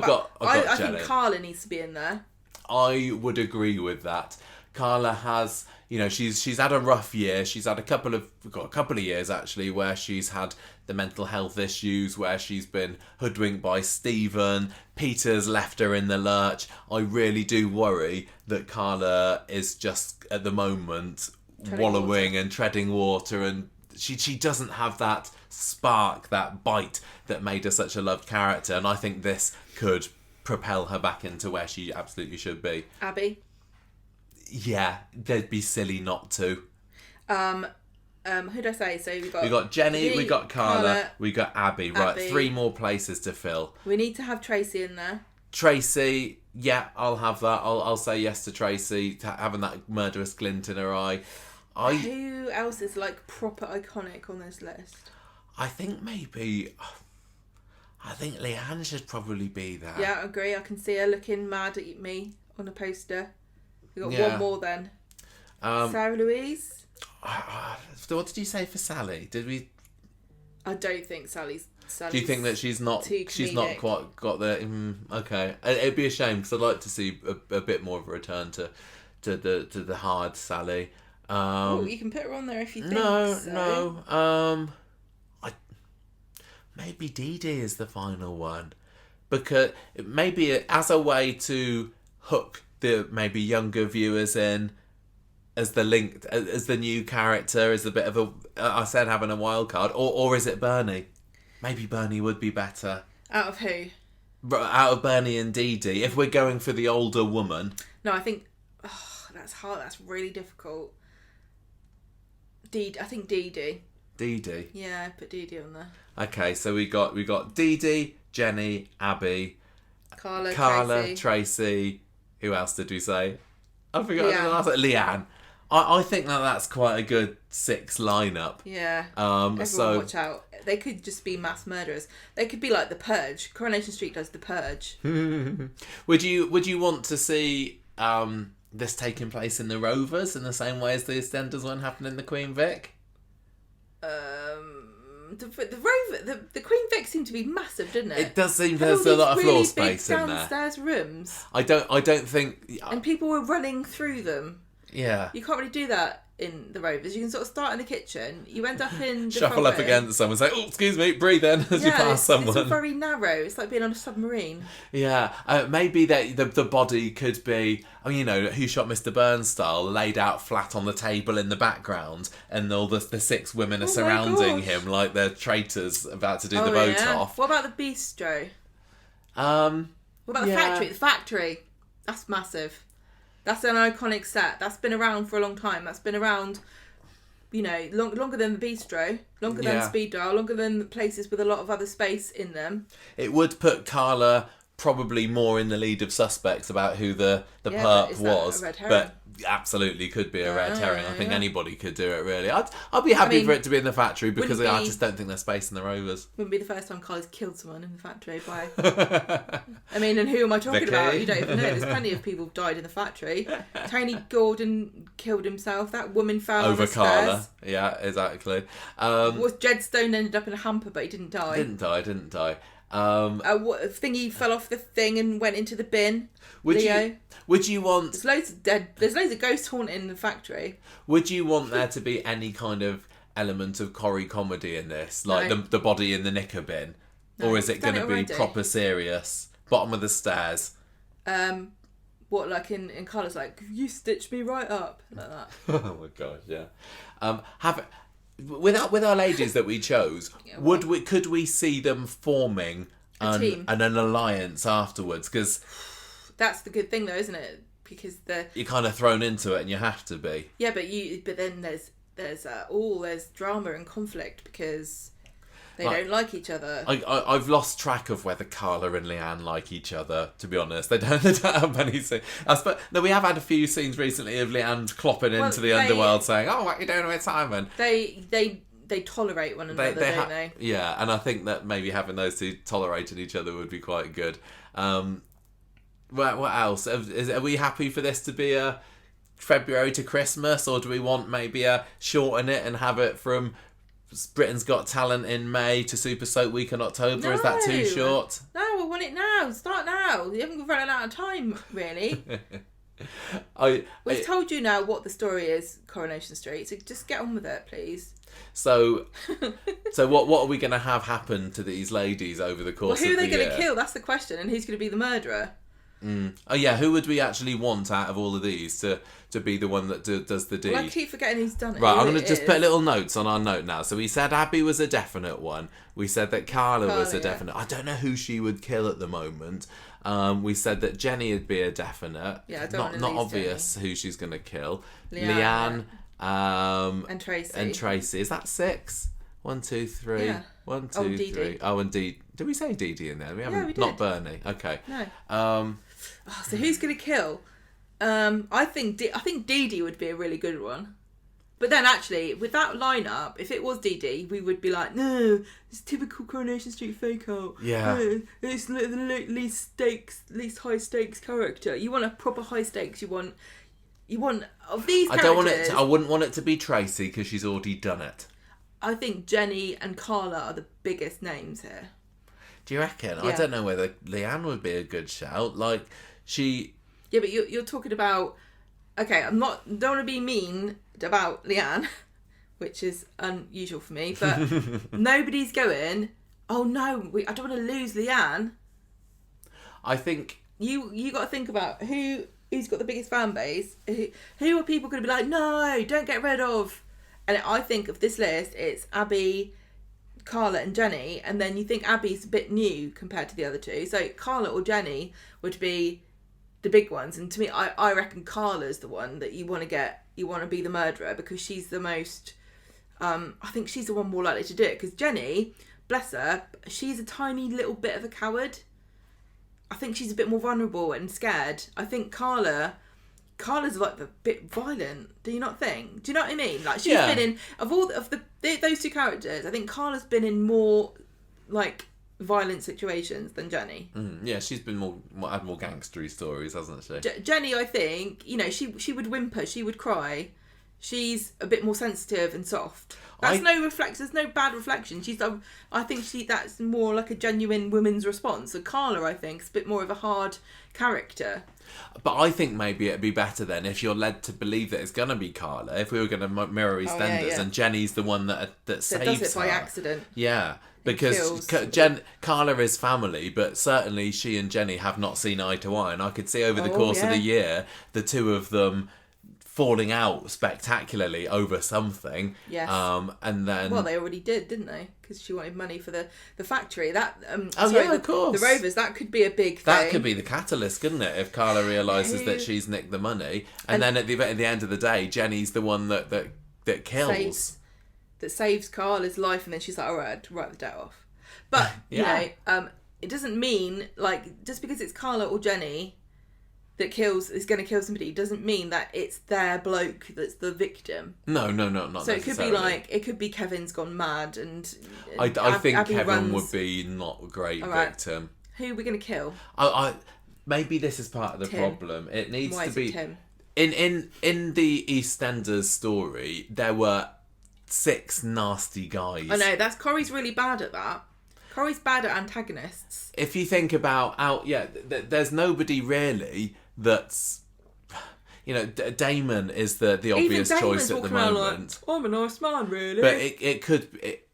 Jenny. think Carla needs to be in there. I would agree with that. Carla has, she's had a rough year. She's had a couple of years actually where she's had the mental health issues, where she's been hoodwinked by Stephen. Peter's left her in the lurch. I really do worry that Carla is just at the moment wallowing and treading water, and she doesn't have that spark, that bite that made her such a loved character. And I think this could propel her back into where she absolutely should be. Abby. Yeah, they'd be silly not to. Who'd I say? So we got Jenny, we got Carla, we got Abby. Right, 3 more places to fill. We need to have Tracy in there. Tracy, yeah, I'll have that. I'll say yes to Tracy, having that murderous glint in her eye. Who else is proper iconic on this list? I think Leanne should probably be there. Yeah, I agree. I can see her looking mad at me on a poster. We got one more then. Sarah Louise. What did you say for Sally? Did we? I don't think Sally's. Do you think that she's not? She's not quite got the. Okay, it'd be a shame because I'd like to see a bit more of a return to the hard Sally. You can put her on there if you think so. No. Maybe Dee Dee is the final one, because maybe as a way to hook the maybe younger viewers in as the link, as the new character, as a bit of a, I said having a wild card, or is it Bernie? Maybe Bernie would be better. Out of who? Out of Bernie and Dee Dee. If we're going for the older woman. No, I think that's hard. That's really difficult. I think Dee Dee. Dee Dee. Yeah, put Dee Dee on there. Okay, so we got Dee Dee, Jenny, Abby, Carla, Tracy. Who else did we say? I forgot the last one. Leanne. I think that's quite a good 6 lineup. Yeah. Everyone watch out. They could just be mass murderers. They could be like The Purge. Coronation Street does The Purge. Would you want to see this taking place in the Rovers in the same way as the EastEnders one happened in the Queen Vic? The Queen Vic seemed to be massive, didn't it? It does seem there's a lot of floor space in there. Downstairs rooms. I don't think. And people were running through them. Yeah. You can't really do that in the Rovers. You can sort of start in the kitchen. You end up in the shuffle up against someone, say, "Oh, excuse me," breathe in as you pass someone. It's very narrow. It's like being on a submarine. Yeah, maybe the body could be, Who Shot Mr. Burns style, laid out flat on the table in the background, and all the 6 women are surrounding him like they're traitors about to do the vote off. What about the bistro? What about the factory? The factory. That's massive. That's an iconic set. That's been around for a long time. That's been around, longer than the bistro, longer than Speed Dial, longer than places with a lot of other space in them. It would put Carla probably more in the lead of suspects about who the perp was, but absolutely could be a red herring. I think anybody could do it, really. I'd be happy for it to be in the factory, because I just don't think there's space in the Rovers. Wouldn't be the first time Carla's killed someone in the factory by... and who am I talking about? You don't even know. There's plenty of people who've died in the factory. Tony Gordon killed himself. That woman fell over Carla. Stairs. Yeah, exactly. Jedstone ended up in a hamper, but he didn't die. Didn't die. Thingy fell off the thing and went into the bin. Would you want... There's loads of ghosts haunting the factory. Would you want there to be any kind of element of Corrie comedy in this? Like the body in the knicker bin? No, or is it going to be proper serious? Bottom of the stairs? What, like in Carla's like, you stitched me right up? Like that. Oh my God, yeah. With our ladies that we chose, could we see them forming team and an alliance afterwards? Because that's the good thing, though, isn't it? Because you're kind of thrown into it, and you have to be. Yeah, but then there's drama and conflict because they don't like each other. I've lost track of whether Carla and Leanne like each other, to be honest. They don't have many scenes. No, we have had a few scenes recently of Leanne clopping into the underworld saying, "Oh, what are you doing with Simon?" They they tolerate one another, don't they? Yeah, and I think that maybe having those two tolerating each other would be quite good. What else? Are we happy for this to be a February to Christmas, or do we want maybe a shorten it and have it from Britain's Got Talent in May to Super Soap Week in October? Is that too short? No, we want it now. Start now. You haven't run out of time, really. We've told you now what the story is, Coronation Street, so just get on with it, please. So what are we going to have happen to these ladies over the course of the year? Who are they going to kill? That's the question. And who's going to be the murderer? Oh yeah, who would we actually want out of all of these to be the one that does the deed? Well, I keep forgetting who's done it. Right, I'm going to just put little notes on our note now. So we said Abby was a definite one. We said that Carla was a definite. I don't know who she would kill at the moment. We said that Jenny would be a definite. Yeah, I don't not obvious Jenny. Who she's going to kill. Leanne and Tracy. Is that 6? 1, 2, 3. Yeah. 1, 2, 3. Oh, and Dee. Did we say Dee Dee in there? We haven't. We did. Not Bernie. Okay. No. So who's going to kill? I think Dee Dee would be a really good one. But then actually, with that lineup, if it was Dee Dee, we would be like, no, it's typical Coronation Street fake out. Yeah. No, it's the least high stakes character. You want a proper high stakes. You want of these characters. I wouldn't want it to be Tracy because she's already done it. I think Jenny and Carla are the biggest names here. Do you reckon? Yeah. I don't know whether Leanne would be a good shout. Like, she... Yeah, but you're talking about... Okay, don't want to be mean about Leanne, which is unusual for me, but nobody's going, oh no, I don't want to lose Leanne. I think... You got to think about who's got the biggest fan base. Who are people going to be like, no, don't get rid of... And I think of this list, it's Abby, Carla and Jenny, and then you think Abby's a bit new compared to the other two. So Carla or Jenny would be the big ones. And to me, I reckon Carla's the one that you want to be the murderer because she's the most... I think she's the one more likely to do it. Because Jenny, bless her, she's a tiny little bit of a coward. I think she's a bit more vulnerable and scared. I think Carla's like a bit violent. Do you not think? Do you know what I mean? Like she's been in those two characters. I think Carla's been in more like violent situations than Jenny. Yeah, she's been had more gangstery stories, hasn't she? Jenny, I think, she would whimper, she would cry. She's a bit more sensitive and soft. There's no bad reflection. I think that's more like a genuine woman's response. So Carla, I think, is a bit more of a hard character. But I think maybe it'd be better then if you're led to believe that it's going to be Carla. If we were going to mirror EastEnders and Jenny's the one that saves her. Does it by accident. Yeah, because Carla is family, but certainly she and Jenny have not seen eye to eye. And I could see over the course of the year, the two of them falling out spectacularly over something. Yes. And then... Well, they already didn't they? Because she wanted money for the factory. That of course. The Rovers, that could be a big thing. That could be the catalyst, couldn't it? If Carla realises that she's nicked the money. And then at the end of the day, Jenny's the one that kills. Saves Carla's life, and then she's like, all right, write the debt off. But, it doesn't mean, like, just because it's Carla or Jenny that is going to kill somebody doesn't mean that it's their bloke that's the victim. No, not so necessarily. It could be Kevin's gone mad and I think Abby Kevin would be not a great victim. Who are we going to kill? Maybe this is part of the problem. It needs Why to be Tim? In the EastEnders story, there were 6 nasty guys. I know, Corrie's really bad at that. Corrie's bad at antagonists. If you think about there's nobody really that's, Damon is the obvious choice at the moment. Like, I'm a nice man, really. But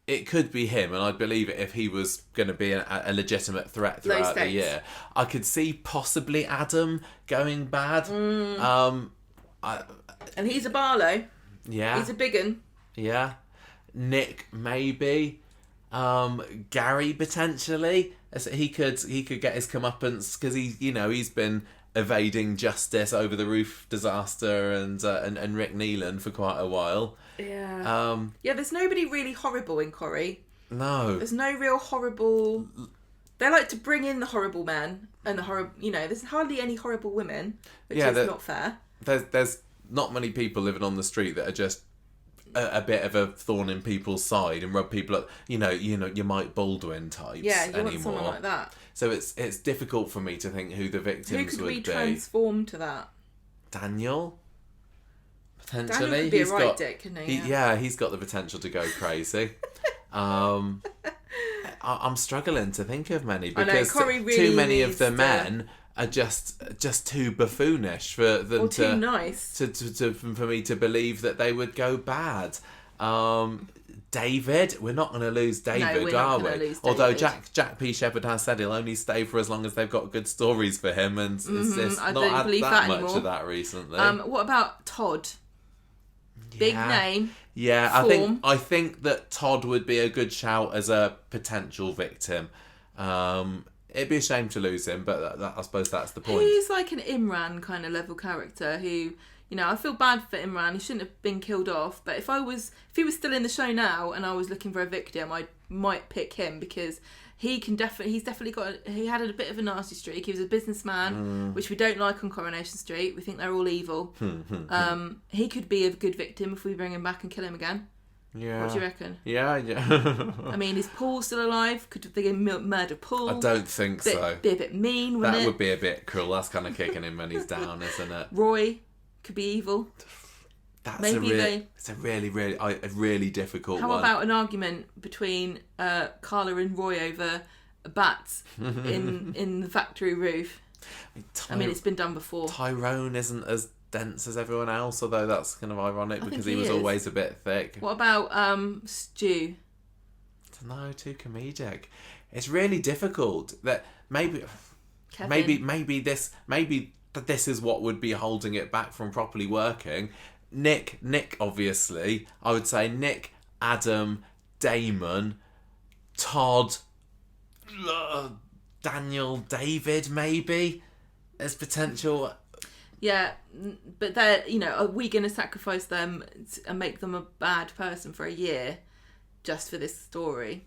it could be him, and I'd believe it if he was going to be a legitimate threat throughout the year. I could see possibly Adam going bad. And he's a Barlow. Yeah. He's a big un. Yeah. Nick maybe. Gary potentially. He could get his comeuppance because he's been evading justice over the roof disaster and Rick Neelan for quite a while. Yeah. There's nobody really horrible in Corrie. No. There's no real horrible... They like to bring in the horrible men and the horrible... there's hardly any horrible women, which is not fair. There's not many people living on the street that are just a bit of a thorn in people's side and rub people up. You know, your Mike Baldwin types Yeah, you anymore. want someone like that. So it's difficult for me to think who the victims Who could would we be. transform to that? Daniel? Potentially. Daniel could be a right dick, couldn't he? Yeah, he's got the potential to go crazy. I'm struggling to think of many because Corrie really too many of needs the to- men are just too buffoonish for them Or too nice. for me to believe that they would go bad. David, we're not going to lose David, we're are not we? gonna lose Although David. Jack P. Shepherd has said he'll only stay for as long as they've got good stories for him, and it's I not don't had believe that that much anymore. of that recently. What about Todd? Big name. Yeah, Form. I think that Todd would be a good shout as a potential victim. It'd be a shame to lose him, but I suppose that's the point. He's like an Imran kind of level character who, you know, I feel bad for Imran. He shouldn't have been killed off. But if he was still in the show now and I was looking for a victim, I might pick him because he had a bit of a nasty streak. He was a businessman, which we don't like on Coronation Street. We think they're all evil. He could be a good victim if we bring him back and kill him again. Yeah. What do you reckon? Yeah. I mean, is Paul still alive? Could they murder Paul? I don't think so. Be a bit mean, wouldn't it? That would be a bit cruel. That's kind of kicking him when he's down, isn't it? Roy could be evil. It's a really difficult one. How about an argument between Carla and Roy over a bat in the factory roof? I mean, it's been done before. Tyrone isn't as dense as everyone else, although that's kind of ironic because he was always a bit thick. What about Stu? No, too comedic. It's really difficult. That maybe this is what would be holding it back from properly working. Nick, obviously. I would say Nick, Adam, Damon, Todd, Daniel, David, maybe as potential. Yeah, but they're, you know, are we going to sacrifice them and make them a bad person for a year just for this story?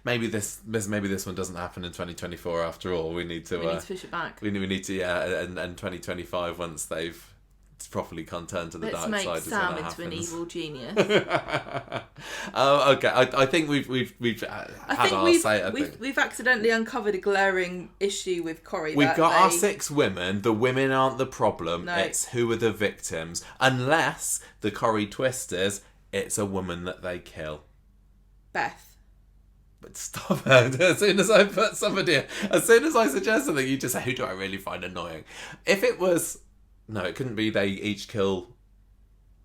Maybe this one doesn't happen in 2024 after all. We need to push it back. We need to and 2025 once they've properly turned to the dark side. Let's make Sam into an evil genius. Okay, I think we've had our say. We've accidentally uncovered a glaring issue with Corrie. We've got our 6 women. The women aren't the problem. No. It's who are the victims. Unless the Corrie twist is it's a woman that they kill. Beth. But stop it. As soon as I suggest something, you just say, who do I really find annoying? If it was... No, it couldn't be they each kill...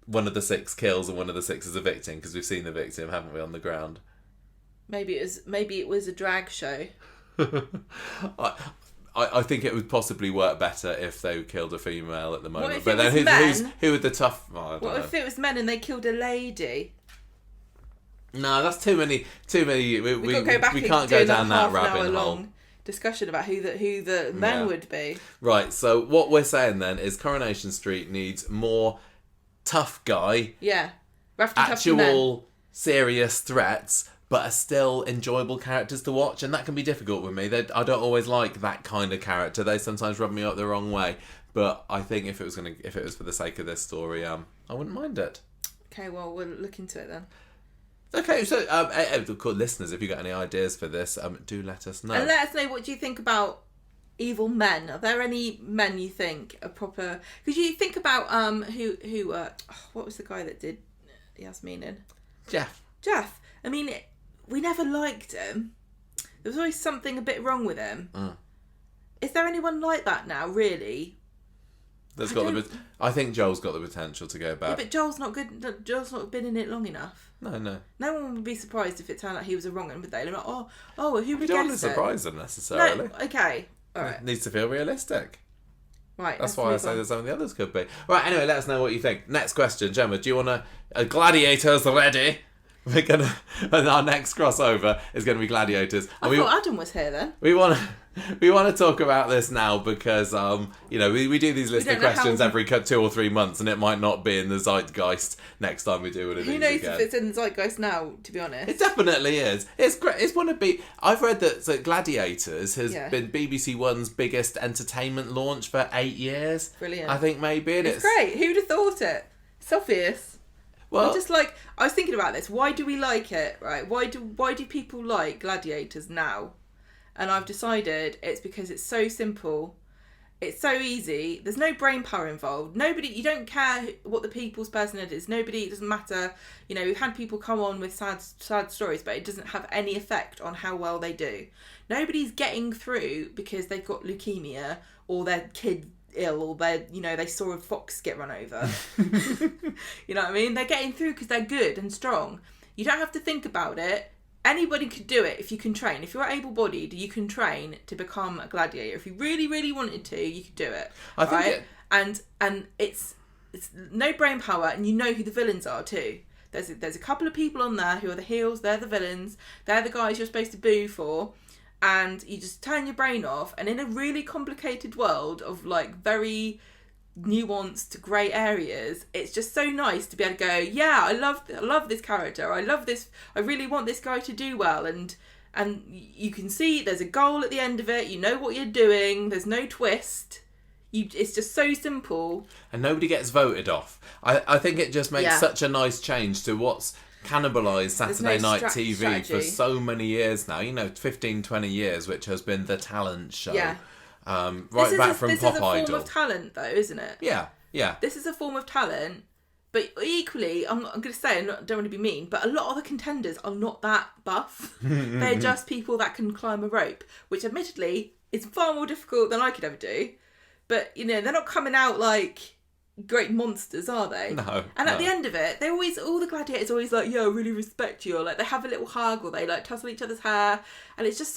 One of the 6 kills and one of the 6 is a victim, because we've seen the victim, haven't we, on the ground? Maybe it was a drag show. I think it would possibly work better if they killed a female at the moment. What if but it then was men? who are the tough... Oh, I don't What know. if it was men and they killed a lady? No, that's too many. We We've got to go back we and can't do go down that half an hour rabbit hole. long discussion about who the men would be. Right, so what we're saying then is Coronation Street needs more tough guy, Yeah. Roughly tough men. actual serious threats, but are still enjoyable characters to watch, and that can be difficult with me. I don't always like that kind of character. They sometimes rub me up the wrong way. But I think if it was for the sake of this story, I wouldn't mind it. Okay, well, we'll look into it then. Okay, so listeners, if you got any ideas for this, do let us know. And let us know, what do you think about evil men? Are there any men you think are proper? Because you think about who what was the guy that did Yasmin in? Jeff. I mean, we never liked him. There was always something a bit wrong with him. Is there anyone like that now, really? I think Joel's got the potential to go back. Yeah, but Joel's not good. Joel's not been in it long enough. No. No one would be surprised if it turned out he was a wrong one, would they? They're like, who would You guess don't want to it? surprise them necessarily. No, okay. All right. It needs to feel realistic. Right. That's why I say that some of the others could be. Right, anyway, let us know what you think. Next question, Gemma, do you want Gladiators ready? We're gonna... And our next crossover is going to be Gladiators. I thought Adam was here then. We want to talk about this now because we do these list of questions every 2 or 3 months, and it might not be in the zeitgeist next time we do one of these. Who knows again. if it's in the zeitgeist now? To be honest, It definitely is. It's great. It's one of I've read that Gladiators has been BBC One's biggest entertainment launch for 8 years. Brilliant. I think maybe it's great. Who'd have thought it? It's obvious. Well, just like, I was thinking about this. Why do we like it, right? Why do people like Gladiators now? And I've decided it's because it's so simple. It's so easy. There's no brain power involved. You don't care what the people's personality is. It doesn't matter. We've had people come on with sad stories, but it doesn't have any effect on how well they do. Nobody's getting through because they've got leukemia or their kid ill or they saw a fox get run over. You know what I mean? They're getting through because they're good and strong. You don't have to think about it. Anybody could do it if you can train. If you're able-bodied, you can train to become a gladiator. If you really, really wanted to, you could do it. I think and it's no brain power, and you know who the villains are too. There's a couple of people on there who are the heels. They're the villains. They're the guys you're supposed to boo for, and you just turn your brain off. And in a really complicated world of like very nuanced grey areas, it's just so nice to be able to go, yeah, I love this character, I love this, I really want this guy to do well, and you can see there's a goal at the end of it, you know what you're doing, there's no twist, it's just so simple. And nobody gets voted off. I think it just makes such a nice change to what's cannibalised Saturday night TV strategy for so many years now, 15, 20 years, which has been the talent show. Yeah. From Pop Idol. This is a form of talent, though, isn't it? Yeah. This is a form of talent, but equally, I'm going to say, I don't want to be mean, but a lot of the contenders are not that buff. They're just people that can climb a rope, which admittedly is far more difficult than I could ever do. But, they're not coming out like great monsters, are they? No. And at the end of it, all the gladiators always like, I really respect you, or like they have a little hug, or they like tussle each other's hair, and it's just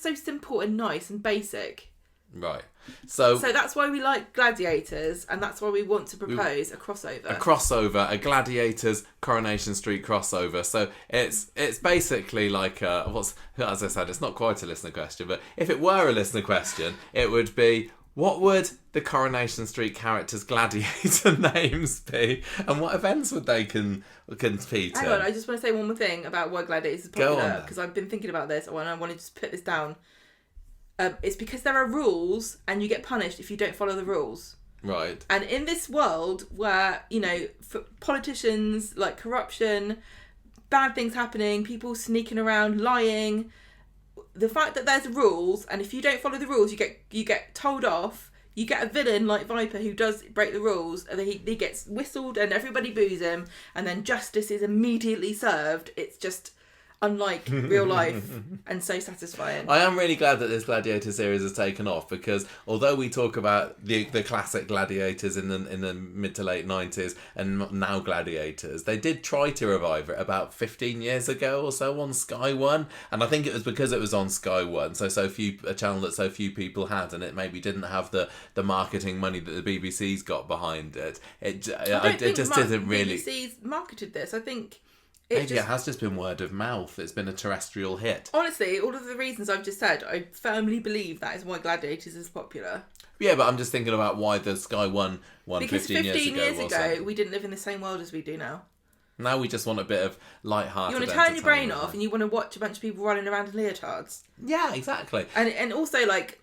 so simple and nice and basic. Right. So that's why we like Gladiators, and that's why we want to propose a crossover. A Gladiators Coronation Street crossover. So it's basically like as I said, it's not quite a listener question, but if it were a listener question, it would be, what would the Coronation Street characters' gladiator names be, and what events would they compete in? Hang on, I just want to say one more thing about why Gladiators is popular, because I've been thinking about this, and I want to just put this down. It's because there are rules, and you get punished if you don't follow the rules. Right. And in this world where, for politicians, like corruption, bad things happening, people sneaking around, lying, the fact that there's rules, and if you don't follow the rules, you get told off. You get a villain like Viper who does break the rules, and he gets whistled, and everybody boos him, and then justice is immediately served. It's just unlike real life and so satisfying. I am really glad that this Gladiator series has taken off, because although we talk about the classic Gladiators in the mid to late 90s and now Gladiators, they did try to revive it about 15 years ago or so on Sky One, and I think it was because it was on Sky One, a channel that so few people had, and it maybe didn't have the marketing money that the BBC's got behind it. It just didn't really. BBC's marketed this. I think Maybe it has just been word of mouth. It's been a terrestrial hit. Honestly, all of the reasons I've just said, I firmly believe that is why Gladiators is popular. Yeah, but I'm just thinking about why the Sky One because 15 years ago we didn't live in the same world as we do now. Now we just want a bit of light-hearted. You want to turn your brain off, and you want to watch a bunch of people running around in leotards. Yeah, exactly. And also, like,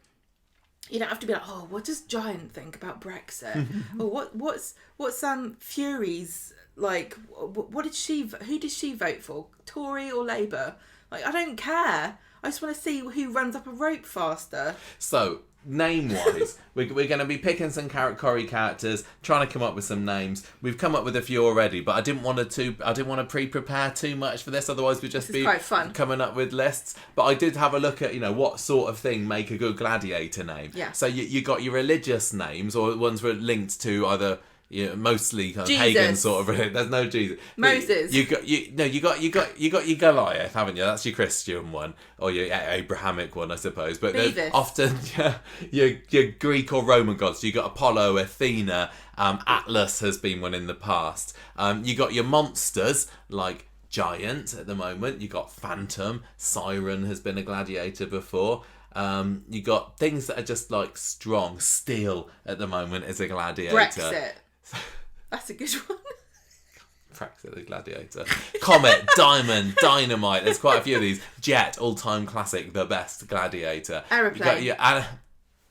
you don't have to be like, oh, what does Giant think about Brexit? Or what's Fury's, like, who did she vote for? Tory or Labour? Like, I don't care. I just want to see who runs up a rope faster. So, name-wise, we're going to be picking some Corrie characters, trying to come up with some names. We've come up with a few already, but I didn't want to pre-prepare too much for this. Otherwise, we'd just be quite fun coming up with lists. But I did have a look at what sort of thing make a good gladiator name. Yeah. So you got your religious names, or ones were linked to either. Mostly kind of Jesus. pagan sort of. There's no Jesus. Moses. You got your Goliath, haven't you? That's your Christian one, or your Abrahamic one, I suppose. But there's often your Greek or Roman gods. You got Apollo, Athena, Atlas has been one in the past. You got your monsters like Giant at the moment. You got Phantom, Siren has been a gladiator before. You got things that are just like strong. Steel at the moment is a gladiator. Brexit. That's a good one. Brexit, the gladiator. Comet, Diamond, Dynamite. There's quite a few of these. Jet, all-time classic, the best gladiator. Aeroplane. You got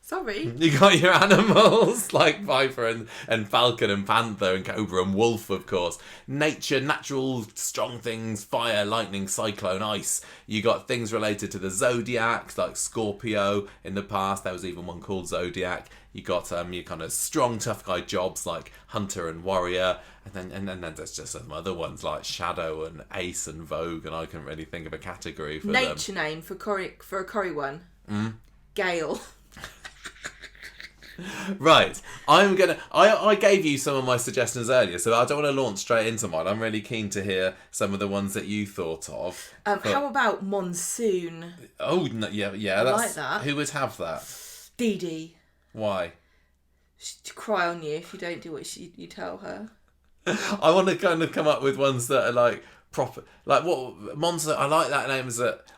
Sorry. You got your animals like Viper and Falcon and Panther and Cobra and Wolf, of course. Nature, natural, strong things, fire, lightning, cyclone, ice. You got things related to the zodiac, like Scorpio in the past. There was even one called Zodiac. You got your kind of strong, tough guy jobs like Hunter and Warrior. And then there's just some other ones like Shadow and Ace and Vogue. And I couldn't really think of a category for them. Nature name for a Corrie one. Gale. Right, I gave you some of my suggestions earlier, so I don't want to launch straight into mine. I'm really keen to hear some of the ones that you thought of. How about Monsoon? Oh, no, yeah, I like that. Who would have that? Dee Dee. Why? She'd cry on you if you don't do what you tell her. I want to kind of come up with ones that are like proper, like what Monster. I like that name. Is that?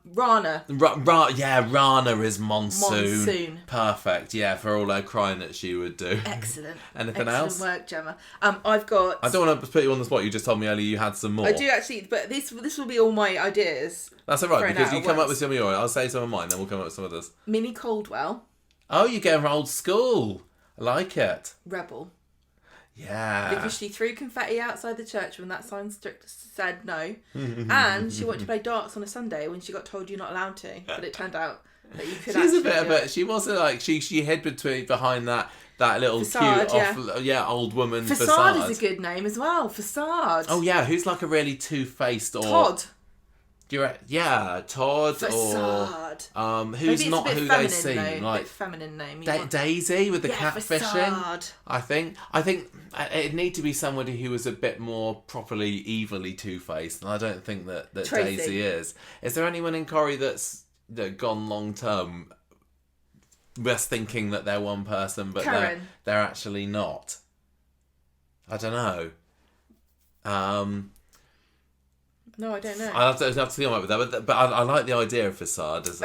Rana. Rana is Monsoon. Monsoon. Perfect. Yeah, for all her crying that she would do. Excellent. Anything else? Excellent work, Gemma. I've got. I don't want to put you on the spot. You just told me earlier you had some more. I do actually, but this will be all my ideas. That's all right, because you come up with some of yours. I'll say some of mine, then we'll come up with some others. Minnie Caldwell. Oh, you're getting old school. I like it. Rebel. Yeah. Because she threw confetti outside the church when that sign said no. And she wanted to play darts on a Sunday when she got told you're not allowed to. But it turned out that you could. She's a bit of a. She wasn't like she hid behind that little Facade, cute old woman. Facade is a good name as well. Facade. Oh yeah, who's like a really two-faced or Todd. Todd. Facade. Or who's not who they seem though, like. A bit feminine name. Daisy with the catfishing. Facade. I think it'd need to be somebody who was a bit more properly evilly two-faced, and I don't think that Tracy. Daisy is. Is there anyone in Corrie that's gone long term? Just thinking that they're one person, but they're actually not. I don't know. No, I don't know. I'll have to think about that, but I like the idea of Facade. As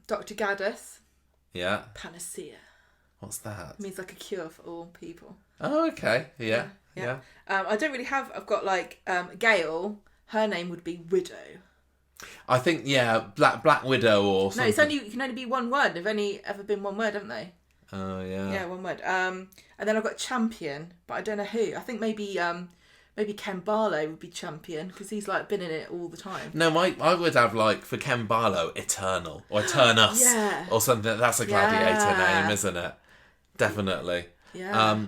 Dr. Gaddis. Yeah. Panacea. What's that? It means like a cure for all people. Oh, okay. Yeah. I don't really have. I've got like Gail. Her name would be Widow. I think Black Widow or something. No, it can only be one word. They've only ever been one word, haven't they? Oh yeah. Yeah, one word. And then I've got Champion, but I don't know who. I think maybe Ken Barlow would be Champion because he's like been in it all the time. No, I would have like for Ken Barlow Eternal or Eternus or something. That's a Gladiator name, isn't it? Definitely. Yeah.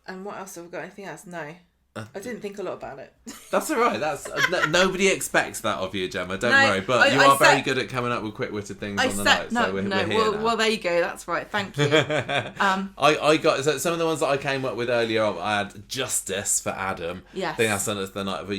And what else have we got? Anything else? No. I didn't think a lot about it. That's all right. That's nobody expects that of you, Gemma. Don't worry. But you are very good at coming up with quick-witted things on the night. So we're here now. Well, there you go. That's right. Thank you. I got some of the ones that I came up with earlier. I had Justice for Adam. Yes. I think that's the night of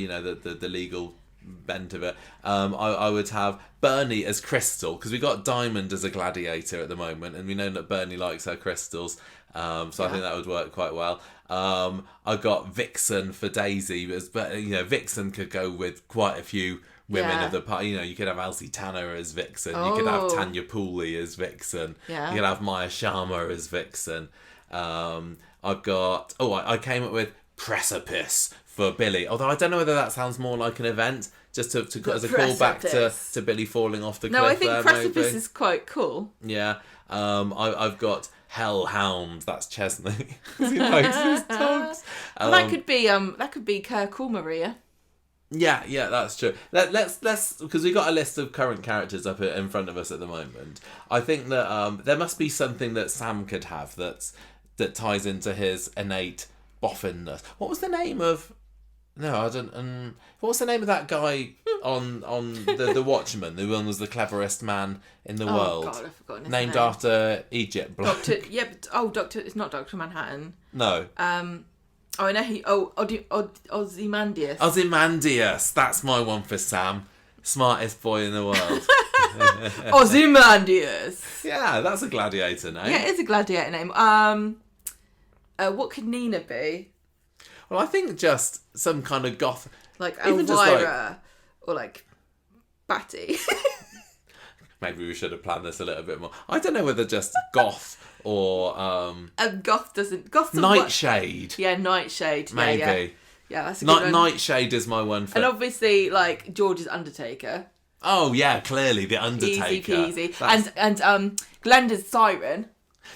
the legal bent of it. I would have Bernie as Crystal because we got Diamond as a gladiator at the moment, and we know that Bernie likes her crystals. I think that would work quite well. I got Vixen for Daisy, but Vixen could go with quite a few women of the party. You could have Elsie Tanner as Vixen. You could have Tanya Pooley as Vixen. Yeah. You could have Maya Sharma as Vixen. I've got. I came up with Precipice for Billy. Although I don't know whether that sounds more like an event, just to as a callback to Billy falling off the cliff. No, I think Precipice maybe. is quite cool. Yeah. I've got Hellhound. That's Chesney. He likes his dogs. That could be Cool Maria. Yeah, that's true. Let's because we've got a list of current characters up in front of us at the moment. I think that there must be something that Sam could have that ties into his innate boffinness. What was the name of? No, I don't. What was the name of that guy on the Watchmen? Who was the cleverest man in the world? Oh God, I've forgotten his named name. after Egypt. Doctor. Yeah, but, Doctor. It's not Dr. Manhattan. No. I know he. Ozymandias. Ozymandias. That's my one for Sam. Smartest boy in the world. Ozymandias. Yeah, that's a gladiator name. Yeah, it is a gladiator name. What could Nina be? Well, I think just some kind of goth... Like Elvira or like Batty. Maybe we should have planned this a little bit more. I don't know whether just goth or... goth doesn't... Goth's Nightshade. Yeah, Nightshade. Maybe. Yeah, that's a good one. Nightshade is my one for... And obviously, like, George's Undertaker. Oh yeah, clearly the Undertaker. Easy peasy. And Glenda's Siren.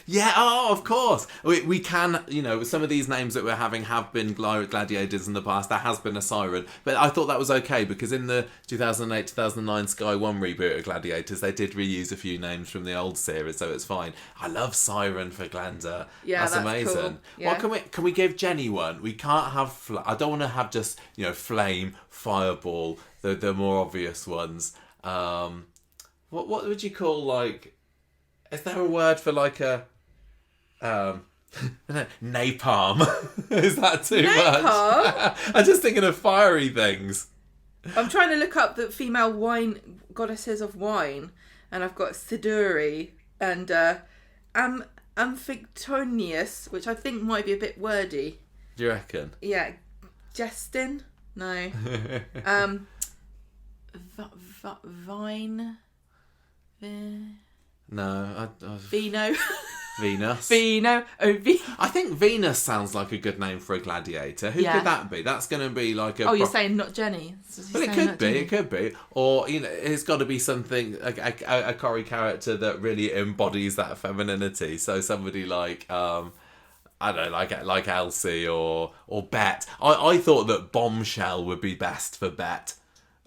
Yeah, of course. We can, some of these names that we're having have been gladiators in the past. There has been a Siren. But I thought that was okay because in the 2008-2009 Sky 1 reboot of Gladiators, they did reuse a few names from the old series, so it's fine. I love Siren for Glenda. Yeah, that's amazing. Cool. Yeah. What can we give Jenny one? We can't have, I don't want to have just, Flame, Fireball, the more obvious ones. What would you call, like... Is there a word for like a napalm? Is that too much? I'm just thinking of fiery things. I'm trying to look up the female wine goddesses of wine, and I've got Siduri and Amphictonius, which I think might be a bit wordy. Do you reckon? Yeah, Jestin? No. Vine. No, Vino. Venus. Vino. I think Venus sounds like a good name for a gladiator. Who could that be? That's going to be like a... Oh, you're saying not Jenny. Well, it could be. Or, it's got to be something, a Corrie character that really embodies that femininity. So somebody like, I don't know, like Elsie or Bet. I thought that Bombshell would be best for Bet.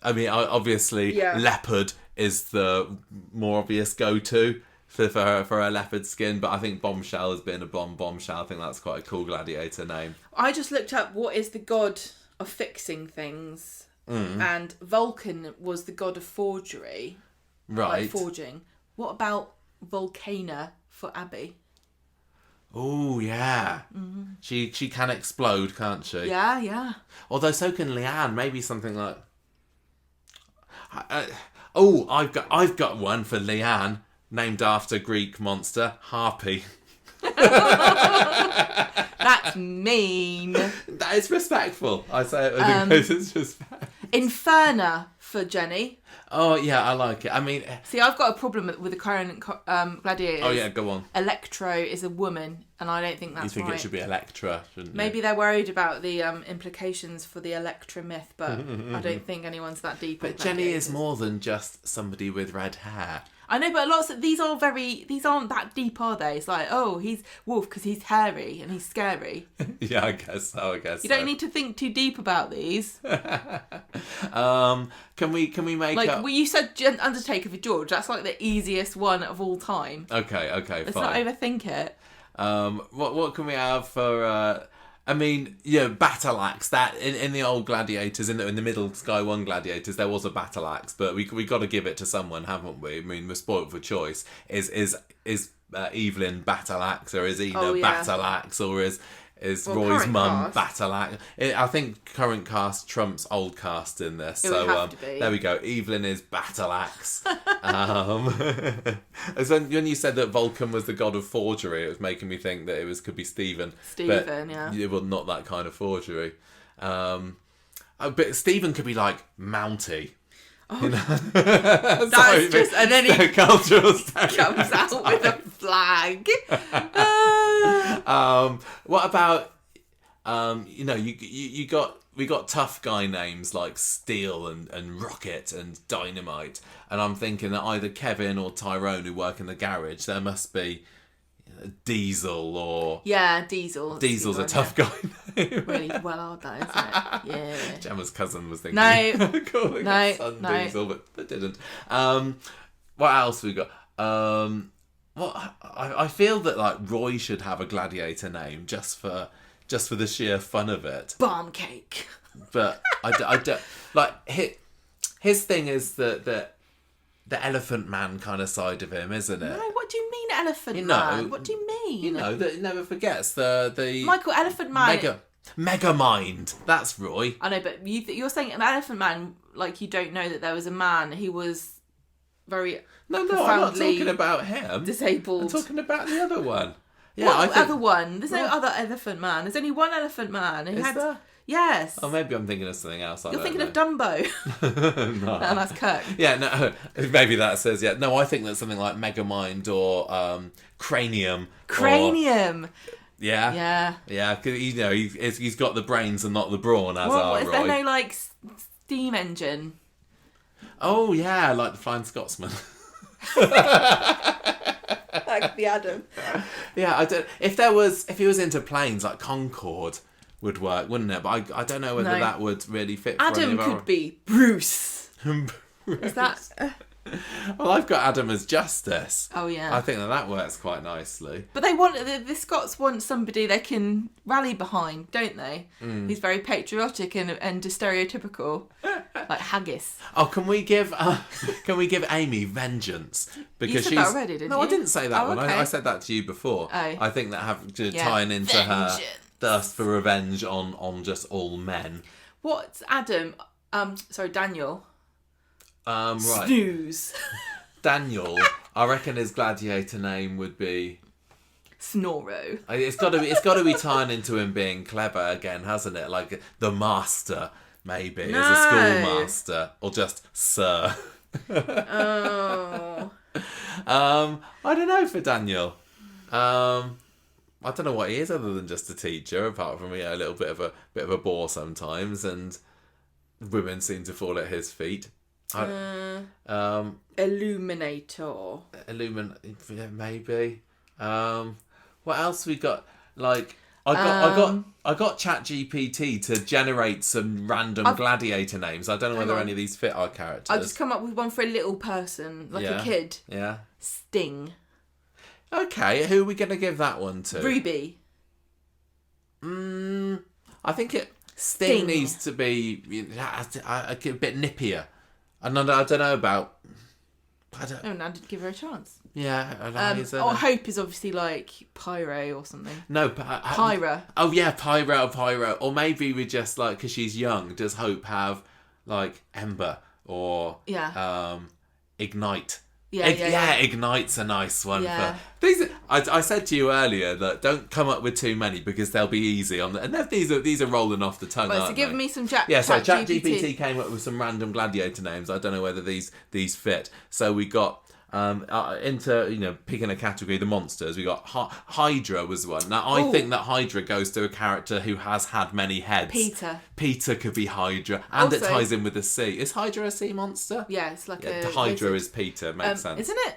I mean, obviously, Leopard is the more obvious go-to for her leopard skin, but I think Bombshell has been a bombshell. I think that's quite a cool gladiator name. I just looked up what is the god of fixing things, and Vulcan was the god of forgery, right? Like forging. What about Volcana for Abby? Oh yeah, she can explode, can't she? Yeah. Although so can Leanne. Maybe something like. I've got one for Leanne, named after Greek monster Harpy. That's mean. That is respectful. I say it because it's respect. Inferna for Jenny. Oh yeah, I like it. I mean, see, I've got a problem with the current gladiators. Oh yeah, go on. Electro is a woman, and I don't think that's right. You think it should be Electra, shouldn't Maybe they're worried about the implications for the Electra myth, but I don't think anyone's that deep. But Jenny is more than just somebody with red hair. I know, but lots of these aren't that deep, are they? It's like, oh, he's wolf because he's hairy and he's scary. Yeah, I guess so. You don't need to think too deep about these. Can we make like well, you said Undertaker for George? That's like the easiest one of all time. Okay, Let's fine. not overthink it. What can we have for? Battle axe. That in the old gladiators, in the middle Sky 1 gladiators, there was a battle axe, but we got to give it to someone, haven't we? I mean, we're spoilt for choice. Is Evelyn battle axe, or is Ina battle axe, or is Roy's mum battle axe? I think current cast trumps old cast in this. It would have to be. There we go. Evelyn is battle axe. So when you said that Vulcan was the god of forgery, it was making me think that could be Stephen. Stephen, yeah. Well, not that kind of forgery. But Stephen could be like Mountie. Oh, Sorry, just, and then he cultural comes out with a flag. What about we got tough guy names like Steel and Rocket and Dynamite, and I'm thinking that either Kevin or Tyrone who work in the garage, there must be Diesel or Diesel. Diesel's a tough guy name. Really well hard that, isn't it? Yeah. Gemma's cousin was thinking calling his son Diesel, but didn't. What else we got? I feel that like Roy should have a gladiator name just for the sheer fun of it. Bomb cake. But I don't like his thing is the Elephant Man kind of side of him, isn't it? No, what do you mean Elephant Man? What do you mean? That he never forgets the Michael Elephant Man. Mega Mind. That's Roy. I know, but you're saying an Elephant Man like you don't know that there was a man who was very No, I'm not talking about him. Disabled. I'm talking about the other one. Yeah, what other one? There's no other Elephant Man. There's only one Elephant Man. Is there? Yes. Oh, maybe I'm thinking of something else. You're thinking of Dumbo. No. And that's Kirk. Yeah, no. Maybe that says, yeah. No, I think that's something like Megamind or Cranium. Cranium. Yeah, because he's got the brains and not the brawn, as our Is Roy. there no like steam engine? Oh yeah, like the Flying Scotsman. That could be Adam. Yeah, I don't. If he was into planes, like Concorde would work, wouldn't it? But I don't know whether No. that would really fit. For Adam any of our... could be Bruce. Is that? Well, I've got Adam as Justice. Oh yeah. I think that works quite nicely. But they want the Scots want somebody they can rally behind, don't they? Who's very patriotic and stereotypical, like haggis. Oh, can we give Amy vengeance because You said she's that already, didn't no, you? I didn't say that Oh, one. okay. I said that to you before. Oh. I think that have to Yeah. tying into her Vengeance. thirst for revenge on just all men. What's Adam? Sorry, Daniel. Right. Snooze. Daniel, I reckon his gladiator name would be. Snorro. It's got to be tying into him being clever again, hasn't it? Like the master, maybe as a schoolmaster, or just Sir. Oh. I don't know for Daniel. I don't know what he is other than just a teacher, apart from a little bit of a bore sometimes, and women seem to fall at his feet. Illuminator. Maybe. What else we got? Like I got ChatGPT to generate some random gladiator names. I don't know whether any of these fit our characters. I've just come up with one for a little person, like a kid. Yeah. Sting. Okay, who are we going to give that one to? Ruby. I think Sting needs to be a bit nippier. And I don't know about. I didn't give her a chance. Yeah. Hope is obviously like Pyro or something. No, Pyra. Oh yeah, Pyro. Or maybe we just like because she's young. Does Hope have like Ember or Ignite? Yeah. Ignite's a nice one. Yeah. For these. I said to you earlier that don't come up with too many because they'll be easy on the. And these are rolling off the tongue. So give me some chat. Yeah, so ChatGPT came up with some random gladiator names. I don't know whether these fit. So we got into picking a category, the monsters. We got Hydra was one. Now I think that Hydra goes to a character who has had many heads. Peter could be Hydra, and also, it ties in with the sea. Is Hydra a sea monster? Yeah, it's like Hydra is Peter. Makes sense, isn't it?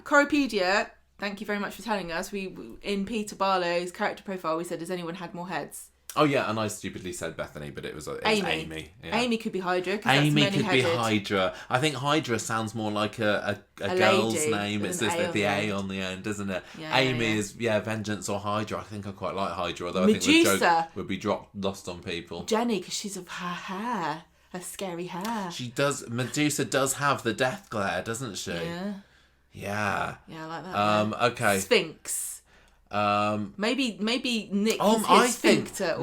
Corriepedia. Thank you very much for telling us. We in Peter Barlow's character profile, we said, has anyone had more heads? Oh yeah, and I stupidly said Bethany, but it was Amy. Yeah. Amy could be Hydra. Amy could be Hydra. I think Hydra sounds more like a girl's name. It's just the A on the end, isn't it? Yeah, Amy is Vengeance or Hydra. I think I quite like Hydra, although Medusa. I think the joke would be lost on people. Jenny, because she's of her hair, her scary hair. She does. Medusa does have the death glare, doesn't she? Yeah. Yeah. Yeah, I like that. Okay. Sphinx. Maybe Nick is his sphincter.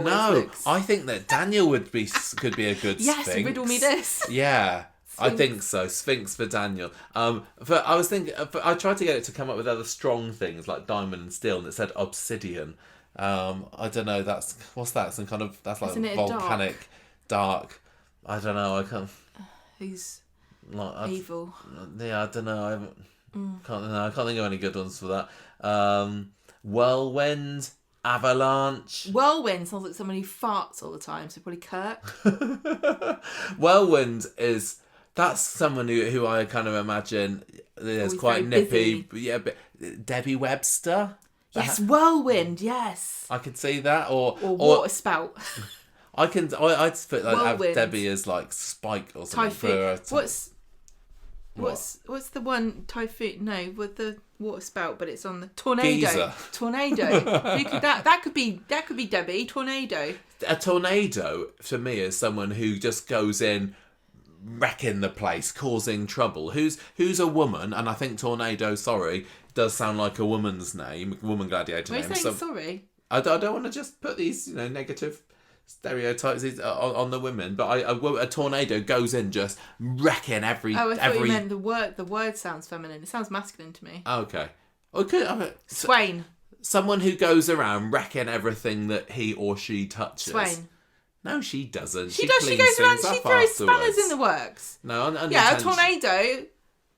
I think that Daniel could be a good Sphinx. Yes, riddle me this. Yeah, Sphinx. I think so. Sphinx for Daniel. But I was thinking, I tried to get it to come up with other strong things like diamond and steel, and it said obsidian. I don't know. What's that? Some kind of that's like volcanic, dark. I don't know. I can't. Who's evil? Yeah, I don't know. I can't think of any good ones for that. Whirlwind, avalanche. Whirlwind sounds like someone who farts all the time, so probably Kirk. Whirlwind that's someone who I kind of imagine is quite nippy. Busy. Yeah, but Debbie Webster. Yes, Whirlwind. Yes. I could see that, or water spout. I'd put have Debbie as like Spike or something. Typhoon. What's the one typhoon? No, with the water spout, but it's on the tornado. Giza. Tornado. Who could that could be Debbie. Tornado. A tornado for me is someone who just goes in, wrecking the place, causing trouble. Who's a woman, and I think tornado. Sorry, does sound like a woman's name, woman gladiator name. Why are you saying sorry? I don't want to just put these negative stereotypes on the women, but a tornado goes in just wrecking every. Oh, I thought you meant the word. The word sounds feminine. It sounds masculine to me. Okay. Swain. Someone who goes around wrecking everything that he or she touches. Swain. No, she doesn't. She does. She goes around. She throws spanners in the works. No, a tornado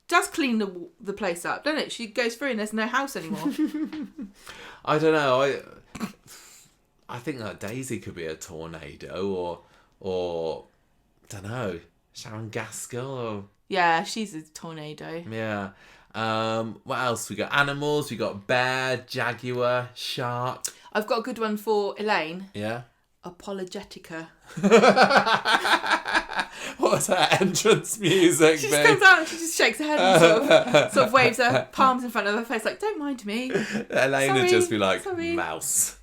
does clean the place up, doesn't it? She goes through and there's no house anymore. I don't know. I think that Daisy could be a tornado, or don't know. Sharon Gaskell. Yeah, she's a tornado. Yeah. What else we got? Animals. We got bear, jaguar, shark. I've got a good one for Elaine. Yeah. Apologetica. What's her entrance music? She just comes out and she just shakes her head and sort of waves her palms in front of her face like, don't mind me. Elaine would just be like, mouse.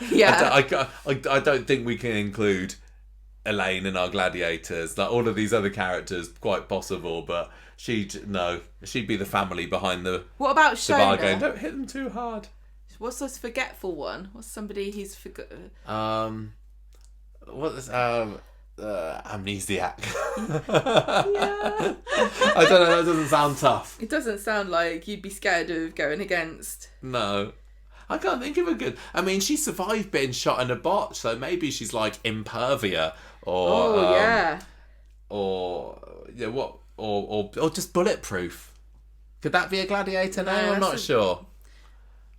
Yeah. I don't think we can include Elaine in our gladiators. Like all of these other characters, quite possible, but she'd be the family behind the. What about the bar Shona? going, don't hit them too hard. What's this forgetful one? What's somebody who's forgot? What's amnesiac? Yeah. I don't know. That doesn't sound tough. It doesn't sound like you'd be scared of going against. No. I can't think of a good. I mean, she survived being shot in a botch, so maybe she's like impervia or yeah. Or yeah, what or just bulletproof. Could that be a gladiator name? I'm not sure.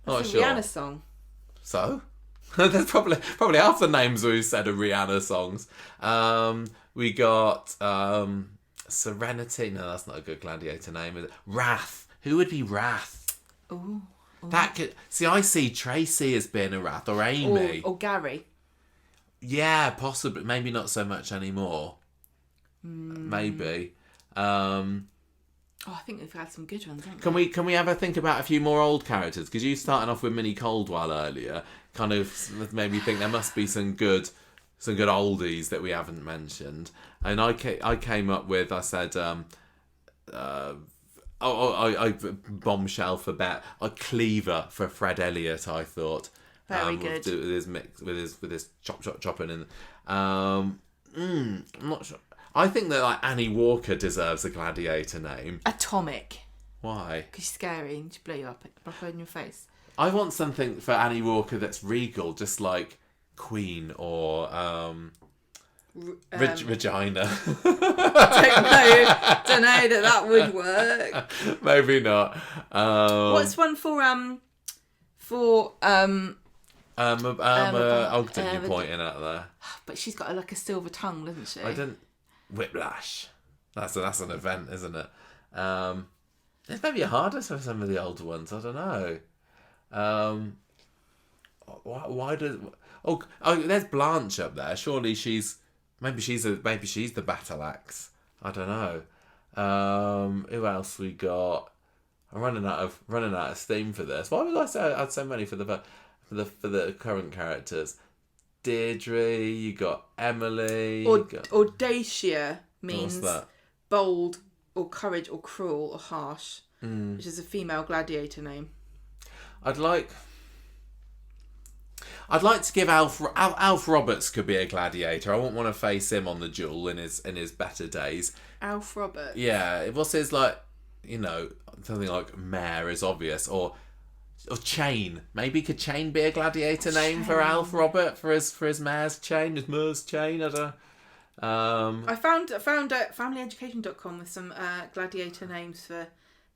That's a Rihanna song. So? There's probably half the names we've said are Rihanna songs. We got Serenity. No, that's not a good gladiator name, is it? Wrath. Who would be Wrath? Ooh. That could see. I see Tracy as being a Wrath or Amy or Gary. Yeah, possibly. Maybe not so much anymore. Maybe. I think we've had some good ones, haven't we? Can we have a think about a few more old characters? Because you starting off with Minnie Coldwell earlier kind of made me think there must be some good oldies that we haven't mentioned. And I came up with, I said, I Bombshell for Bet, a Cleaver for Fred Elliott. I thought very good with his mix with his chopping in. I'm not sure. I think that like Annie Walker deserves a gladiator name. Atomic. Why? Because she's scary and she blow you up in your face. I want something for Annie Walker that's regal, just like Queen or Regina. Don't know that would work. Maybe not. What's one for Ogden you're pointing at there. But she's got like a silver tongue, doesn't she? Whiplash. That's an event, isn't it? It's maybe harder for some of the older ones. I don't know. Why does? Oh, there's Blanche up there. Surely she's the battle axe. I don't know. Who else we got? I'm running out of steam for this. Why would I say I had so many for the current characters? Deirdre, you got Emily. Audacia means what's that? Bold or courage or cruel or harsh, which is a female gladiator name. I'd like to give Alf Roberts could be a gladiator. I wouldn't want to face him on the duel in his better days. Alf Roberts. Yeah, what's his like? Something like Mare is obvious, or Chain. Maybe could Chain be a gladiator name for Alf Robert for his mare's chain, his Mer's chain? I don't know. I found familyeducation.com with some gladiator names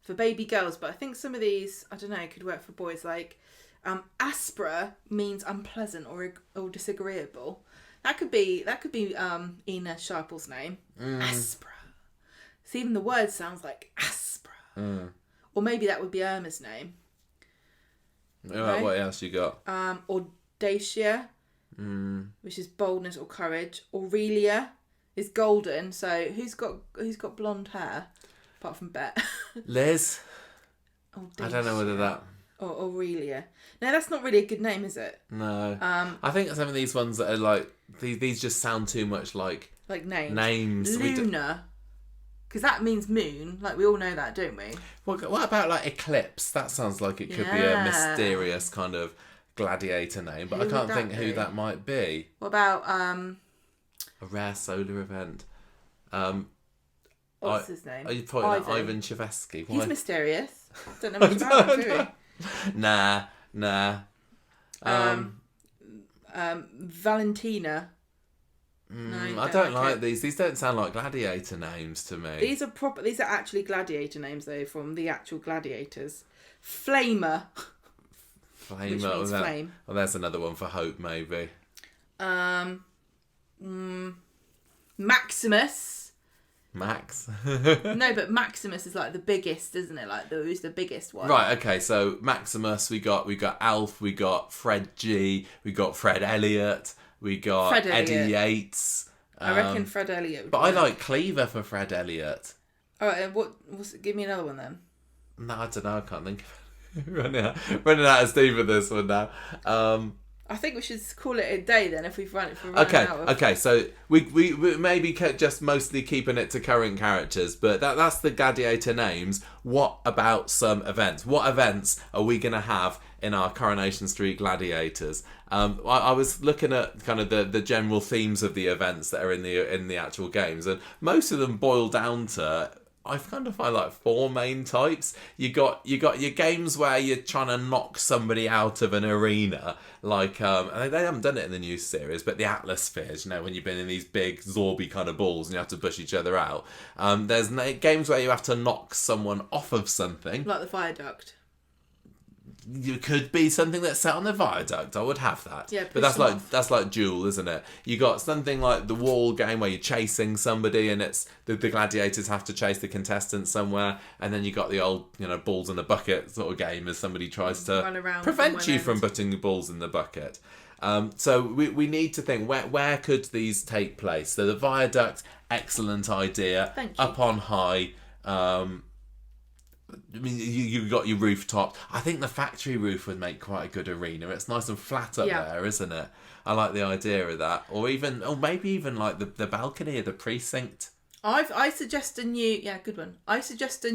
for baby girls, but I think some of these, I don't know, could work for boys. Like Aspera means unpleasant or disagreeable. That could be Ina Sharple's name. Aspera. So even the word sounds like Aspera. Or maybe that would be Irma's name. Right, what else you got? Audacia, which is boldness or courage. Aurelia is golden. So who's got blonde hair apart from Bet? Liz. Audacia. I don't know whether that. Or Aurelia. No, that's not really a good name, is it? No. I think some of these ones that are like these just sound too much like names. Luna. Because that means moon. Like, we all know that, don't we? What about, like, Eclipse? That sounds like it could be a mysterious kind of gladiator name, but I can't think who that might be. What about, a rare solar event. What's his name? Are you pointing at Ivan Chevesky? He's mysterious. Don't know much about him, do we? Nah. Valentina. No, I don't like these. These don't sound like gladiator names to me. These are actually gladiator names though, from the actual gladiators. Flamer. Which means flame. Well, there's another one for Hope, maybe. Maximus Max. No, but Maximus is like the biggest, isn't it? Like who's the biggest one? Right. Okay. So Maximus, we got Alf, we got Fred G, we got Fred Elliott, we got Fred Eddie Elliott. Yates. I reckon Fred Elliott. Would But I work. like Cleaver for Fred Elliott. All right. Give me another one then. No, I don't know. I can't think. running out of steam for this one now. I think we should call it a day then if we've run it for Okay. So we maybe just mostly keeping it to current characters, but that's the Gladiator names. What about some events? What events are we going to have in our Coronation Street Gladiators? I was looking at kind of the general themes of the events that are in the actual games, and most of them boil down to, I kind of find like 4 main types. You got your games where you're trying to knock somebody out of an arena, like they haven't done it in the new series, but the Atlas spheres, when you've been in these big Zorby kind of balls and you have to push each other out. There's games where you have to knock someone off of something, like the viaduct. You could be something that's set on the viaduct. I would have that. Yeah, but that's like Duel, isn't it? You got something like the wall game where you're chasing somebody, and it's the gladiators have to chase the contestants somewhere, and then you got the old balls in a bucket sort of game as somebody tries to prevent you from putting the balls in the bucket. So we need to think where could these take place. So the viaduct, excellent idea. Thank you. Up on high. I mean, you got your rooftop. I think the factory roof would make quite a good arena. It's nice and flat up there, isn't it? I like the idea of that. Or maybe even like the balcony of the precinct. I suggest a new good one. I suggest a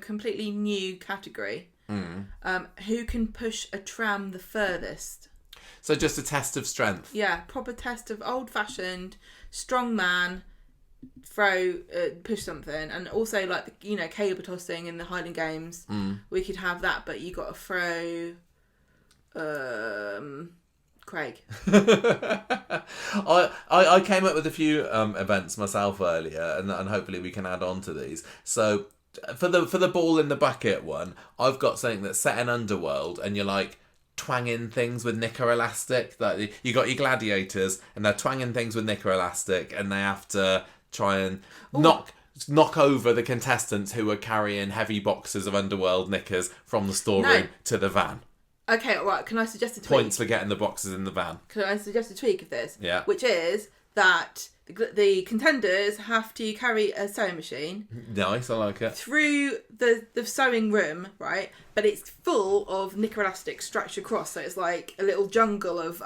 completely new category. Who can push a tram the furthest? So just a test of strength. Yeah, proper test of old-fashioned strong man. Push something, and also like the cable tossing in the Highland Games. We could have that, but you got to throw Craig. I came up with a few events myself earlier, and hopefully we can add on to these. So for the ball in the bucket one, I've got something that's set in Underworld, and you're like twanging things with knicker elastic. Like you got your gladiators, and they're twanging things with knicker elastic, and they have to try and knock over the contestants who are carrying heavy boxes of Underworld knickers from the storeroom to the van. Okay, right. Can I suggest a tweak? Points for getting the boxes in the van. Can I suggest a tweak of this? Yeah. Which is that the contenders have to carry a sewing machine. Nice, I like it. Through the sewing room, right? But it's full of knicker elastic stretched across, so it's like a little jungle of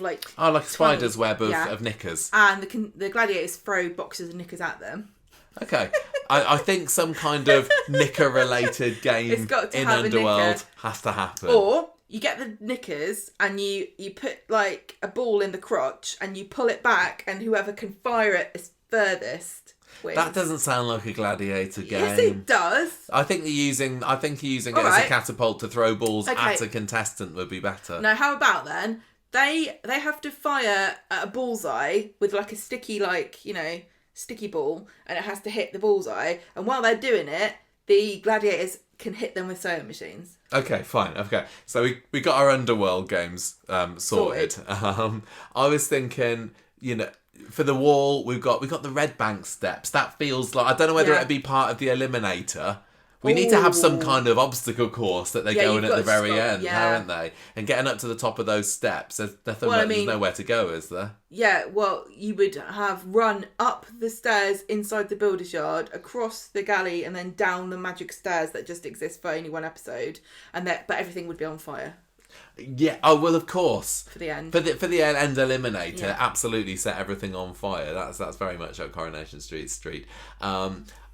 like a spider's web of knickers. And the gladiators throw boxes of knickers at them. Okay. I think some kind of knicker related game in Underworld has to happen. Or you get the knickers and you put like a ball in the crotch and you pull it back, and whoever can fire it is furthest wins. That doesn't sound like a gladiator game. Yes, it does. I think using it as a catapult to throw balls at a contestant would be better. Now, how about then? They have to fire at a bullseye with like a sticky sticky ball, and it has to hit the bullseye. And while they're doing it, the gladiators can hit them with sewing machines. Okay, fine. Okay, so we got our Underworld games sorted. I was thinking, for the wall, we've got the Red Bank steps. That feels like, I don't know whether it'd be part of the Eliminator. We need to have some kind of obstacle course that they go in at the very end, haven't they? And getting up to the top of those steps, there's nowhere to go, is there? Yeah, well, you would have run up the stairs inside the builder's yard, across the galley, and then down the magic stairs that just exist for only one episode, but everything would be on fire. Yeah. Oh well, of course. For the end. For the end eliminator, absolutely set everything on fire. That's very much at Coronation Street.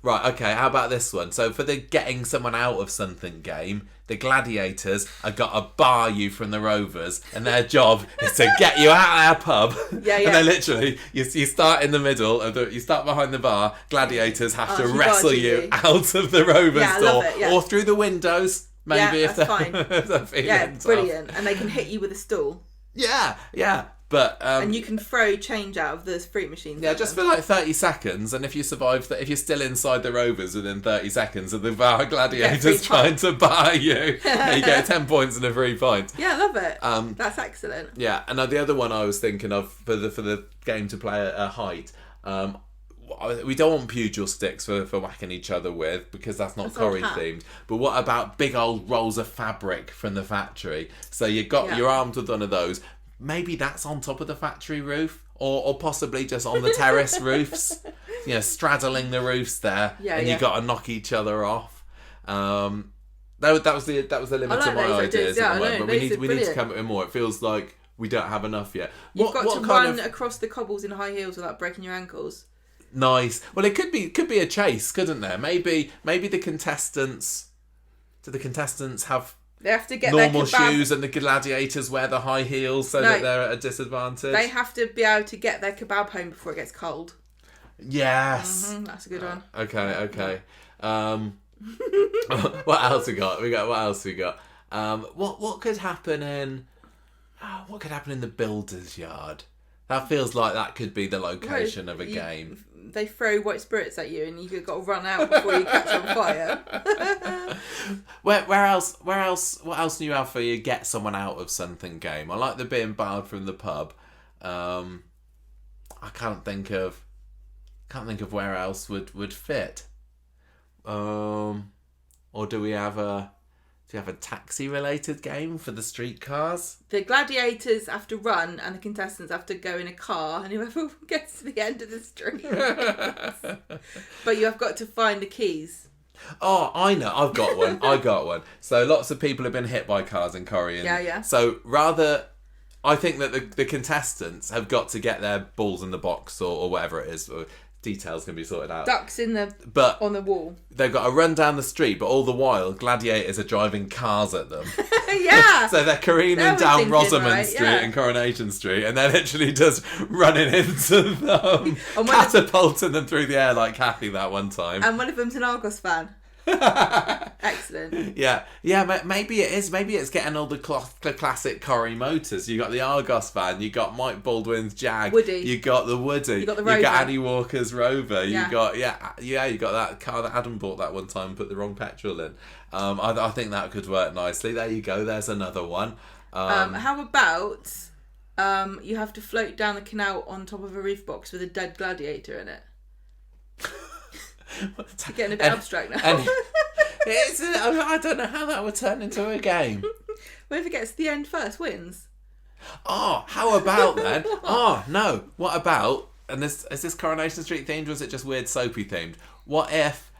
Right, okay, how about this one? So for the getting someone out of something game, the gladiators have got to bar you from the rovers, and their job is to get you out of their pub. Yeah. And then literally, you start in the middle, you start behind the bar, gladiators have to wrestle you out of the rovers door, or through the windows, maybe, if they're fine. Brilliant. And they can hit you with a stool. Yeah. But and you can throw change out of the fruit machines. Yeah, just for like 30 seconds, and if you survive, if you're still inside the rovers within 30 seconds of the bar gladiators trying to buy you, you get 10 points and a free pint. Yeah, I love it. That's excellent. Yeah, and the other one I was thinking of for the game to play at height, we don't want pugil sticks for whacking each other with, because that's not Corrie old hat. themed. But what about big old rolls of fabric from the factory? So you're armed with one of those. Maybe that's on top of the factory roof, or possibly just on the terrace roofs. Straddling the roofs there, and you got to knock each other off. That was the limit of my ideas at the moment. But we need to come up with more. It feels like we don't have enough yet. You've got to run across the cobbles in high heels without breaking your ankles. Nice. Well, it could be a chase, couldn't there? Maybe the contestants. Do the contestants have? They have to get normal their shoes, and the gladiators wear the high heels so that they're at a disadvantage. They have to be able to get their kebab home before it gets cold. Yes. That's a good one. Okay. What else we got? What could happen in? What could happen in the builder's yard? That feels like that could be the location of a game. They throw white spirits at you, and you've got to run out before you catch on fire. Where else? What else do you have for you get someone out of something game? I like the being barred from the pub. I can't think of where else would fit. Or do we have a taxi related game for the streetcars? The gladiators have to run, and the contestants have to go in a car, and whoever gets to the end of the street. But you have got to find the keys. Oh, I know. I got one. So lots of people have been hit by cars in Corrie. Yeah. So I think that the contestants have got to get their balls in the box or whatever it is. Or details can be sorted out. Ducks on the wall. They've got to run down the street, but all the while, gladiators are driving cars at them. Yeah. So they're careening down Rosamond Street and Coronation Street, and they're literally just running into them, catapulting them through the air like Kathy that one time. And one of them's an Argos fan. Excellent. Yeah. Maybe it is. Maybe it's getting all the classic Corrie motors. You got the Argos van. You got Mike Baldwin's Jag. Woody. You got the Woody. You got the Rover. You got Annie Walker's Rover. Yeah. You got You got that car that Adam bought that one time and put the wrong petrol in. I think that could work nicely. There you go. There's another one. How about you have to float down the canal on top of a roof box with a dead gladiator in it? You're getting a bit abstract now. I don't know how that would turn into a game. Whoever gets to the end first wins. Oh, how about then? Oh, no. What about, and is this Coronation Street themed, or is it just weird soapy themed? What if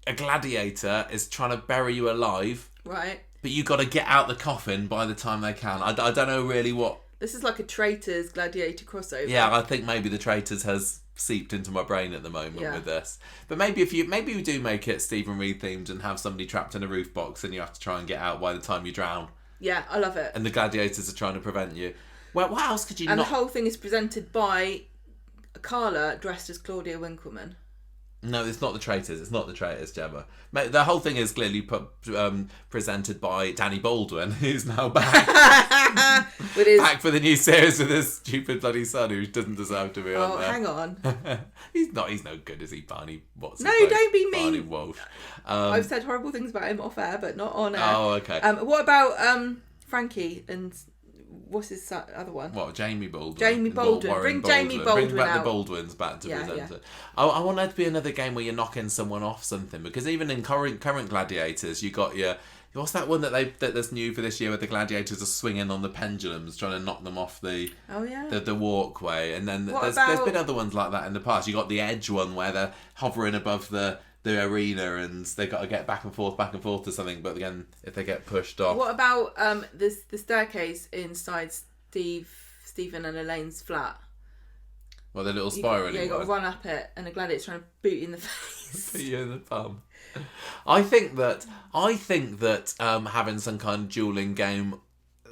a gladiator is trying to bury you alive, right? But you got to get out the coffin by the time they can? I don't know really what... This is like a Traitors Gladiator crossover. Yeah, I think maybe the Traitors has seeped into my brain at the moment with this. But maybe we do make it Stephen Reed themed and have somebody trapped in a roof box and you have to try and get out by the time you drown. Yeah, I love it. And the gladiators are trying to prevent you. Well, what else could you And the whole thing is presented by Carla dressed as Claudia Winkleman. No, it's not the Traitors. It's not the Traitors, Gemma. The whole thing is clearly presented by Danny Baldwin, who's now back. Back for the new series with his stupid bloody son who doesn't deserve to be on there. Oh, hang on. He's no good, is he, Barney? Don't be mean. Barney Walsh. I've said horrible things about him off air, but not on air. Oh, okay. What about Frankie and... What's his other one? What, Jamie Baldwin? Jamie Baldwin. Bring Jamie Baldwin Bring back out. the Baldwins back to present it. I want there to be another game where you're knocking someone off something, because even in current Gladiators, you got your... What's that one that's new for this year where the gladiators are swinging on the pendulums, trying to knock them off the walkway, and then there's been other ones like that in the past. You got the Edge one where they're hovering above the arena and they've got to get back and forth to something, but again, if they get pushed off. What about the staircase inside Stephen and Elaine's flat? Well, the little spiral. You got to run up it, and a gladiator's trying to boot you in the face. Put you in the bum. I think that having some kind of dueling game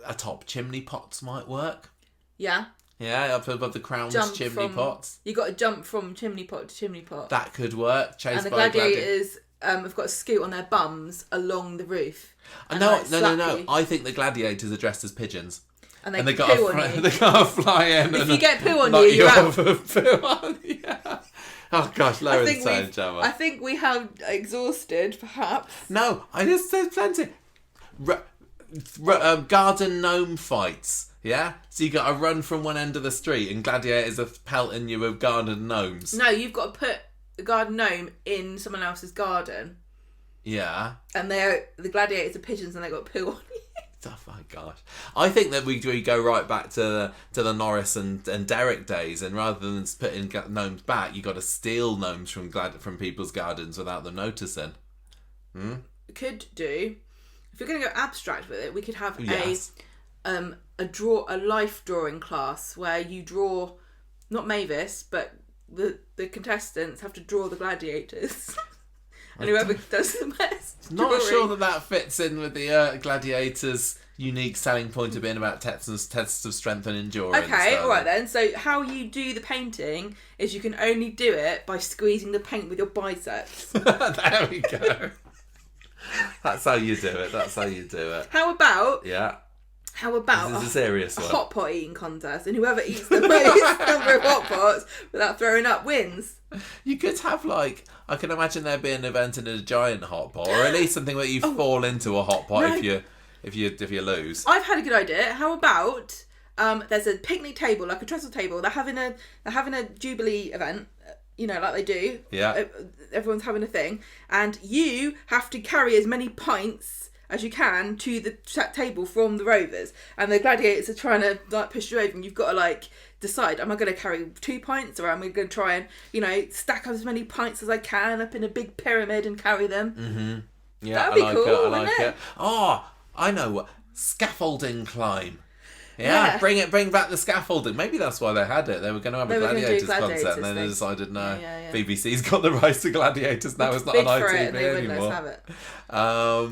atop chimney pots might work. Yeah. Yeah, up above the crown's chimney pots. You got to jump from chimney pot to chimney pot. That could work. And the gladiators have got to scoot on their bums along the roof. No. I think the gladiators are dressed as pigeons. And they got to fly in. If you get poo on you, you're out. Yeah. Oh gosh, lower the tone, Gemma. I think we have exhausted, perhaps. No, I just said plenty. Garden gnome fights. Yeah? So you got to run from one end of the street and gladiators are pelting you with garden gnomes. No, you've got to put the garden gnome in someone else's garden. Yeah. And the gladiators are pigeons and they've got poo on you. Oh my gosh. I think that we go right back to the Norris and Derek days, and rather than putting gnomes back, you got to steal gnomes from people's gardens without them noticing. Could do. If you're going to go abstract with it, we could have a life drawing class where you draw, not Mavis, but the contestants have to draw the gladiators. And whoever does the best Not drawing. sure that fits in with the Gladiators' unique selling point of being about tests of strength and endurance. Okay, alright then. So how you do the painting is you can only do it by squeezing the paint with your biceps. There we go. That's how you do it. How about This is a serious one. hot pot eating contest, and whoever eats the most number of hot pots without throwing up wins. You could have I can imagine there being an event in a giant hot pot, or at least something where you fall into a hot pot if you lose. I've had a good idea. How about there's a picnic table, like a trestle table. They're having a Jubilee event, like they do. Yeah. Everyone's having a thing, and you have to carry as many pints as you can to the table from the rovers, and the gladiators are trying to push you over, and you've got to decide, am I going to carry 2 pints, or am I going to try and stack up as many pints as I can up in a big pyramid and carry them? Mm-hmm. Yeah, that'd be cool. I like it. Oh, I know what, scaffolding climb. Yeah, bring back the scaffolding. Maybe that's why they had it. They were going to have a Gladiators concert, and then they decided, no, BBC's got the rights to Gladiators now. It's not an ITV anymore. Have it. Are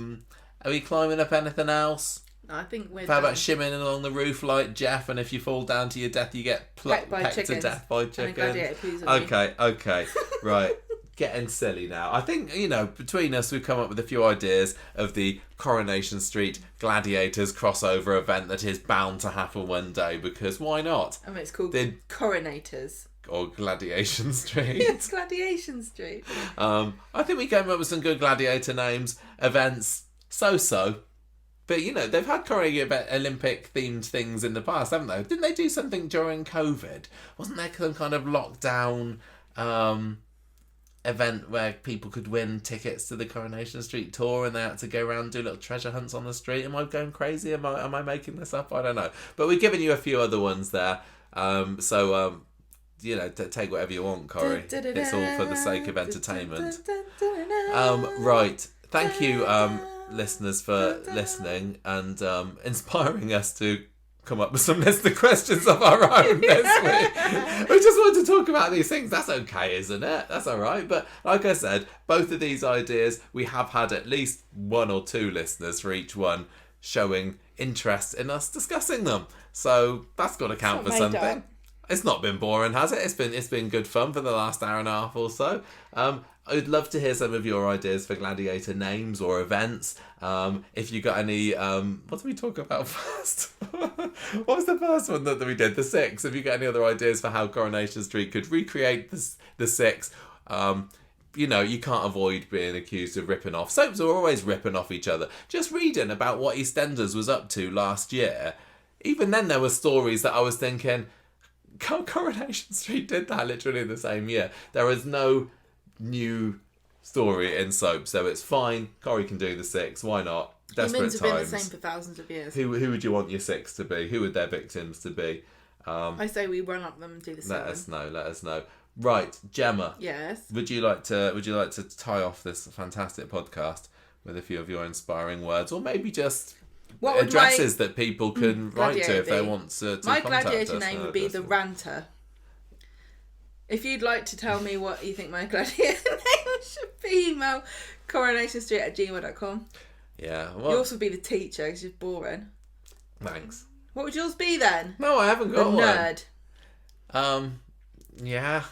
we climbing up anything else? No, I think we're How about shimming along the roof like Jeff, and if you fall down to your death, you get pecked to death by chickens? Okay. Right. Getting silly now. I think, between us, we've come up with a few ideas of the Coronation Street Gladiators crossover event that is bound to happen one day, because why not? I mean, it's called Coronators. Or Gladiation Street. It's Gladiation Street. I think we came up with some good gladiator names, events, so. But, they've had Olympic-themed things in the past, haven't they? Didn't they do something during COVID? Wasn't there some kind of lockdown event where people could win tickets to the Coronation Street tour, and they had to go around and do little treasure hunts on the street? Am I going crazy? Am I making this up? I don't know. But we've given you a few other ones there. Take whatever you want, Corrie. It's all for the sake of entertainment. Right. Thank you, listeners, for listening and inspiring us to come up with some listener questions of our own this week. We just want to talk about these things. That's okay, isn't it? That's all right. But like I said, both of these ideas, we have had at least 1 or 2 listeners for each one showing interest in us discussing them. So that's got to count for something. It's not been boring, has it? It's been good fun for the last hour and a half or so. I'd love to hear some of your ideas for gladiator names or events. If you got any, what did we talk about first? What was the first one that we did? The 6. If you got any other ideas for how Coronation Street could recreate the 6, you can't avoid being accused of ripping off. Soaps are always ripping off each other. Just reading about what EastEnders was up to last year, even then there were stories that I was thinking, Coronation Street did that literally in the same year. There is no new story in soap, so it's fine. Corrie can do the 6. Why not? Desperate Humans have times. been the same for thousands of years. Who would you want your 6 to be? Who would their victims to be? I say we run up them and do the 7. Let us know. Right, Gemma. Yes. Would you like to tie off this fantastic podcast with a few of your inspiring words, or maybe just addresses that people can write to if they want to my contact gladiator us? name would be the Ranter. If you'd like to tell me what you think my gladiator name should be, email coronationsstreet@gmail.com. Yeah. Yours would be the teacher, because you're boring. Thanks. What would yours be then? No, I haven't got the nerd. one. Yeah.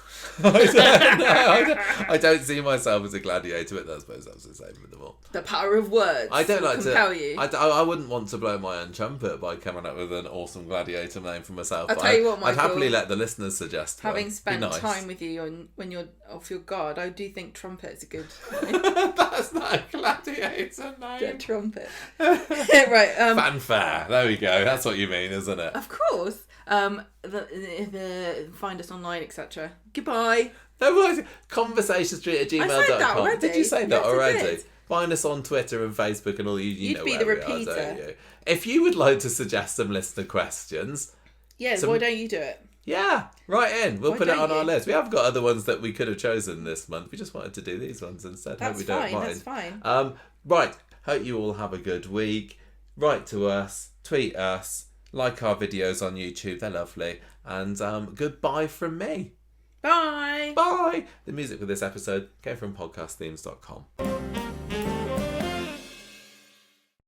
I don't see myself as a gladiator, but I suppose that's the same with them all. The power of words. I don't like compel you. I wouldn't want to blow my own trumpet by coming up with an awesome gladiator name for myself. I'll tell you what, I'd Michael, happily let the listeners suggest having one. spent Nice. time with you when you're off your guard, I do think trumpet is a good That's not a gladiator name. the trumpet. Right. Fanfare. There we go. That's what you mean, isn't it? Of course. Find us online, etc. Goodbye. Conversationstreet@gmail.com. I said that already. Did you say that Yes, I already? did. Find us on Twitter and Facebook and all you You'd know be where the we are, repeater. don't you? If you would like to suggest some listener questions, Why don't you do it? yeah, write in. We'll Why put it don't on our you? list. We have got other ones that we could have chosen this month. We just wanted to do these ones instead. That's Hope we don't fine. mind. That's fine. Right. Hope you all have a good week. Write to us, tweet us, like our videos on YouTube. They're lovely. And goodbye from me. Bye. Bye. The music for this episode came from podcastthemes.com.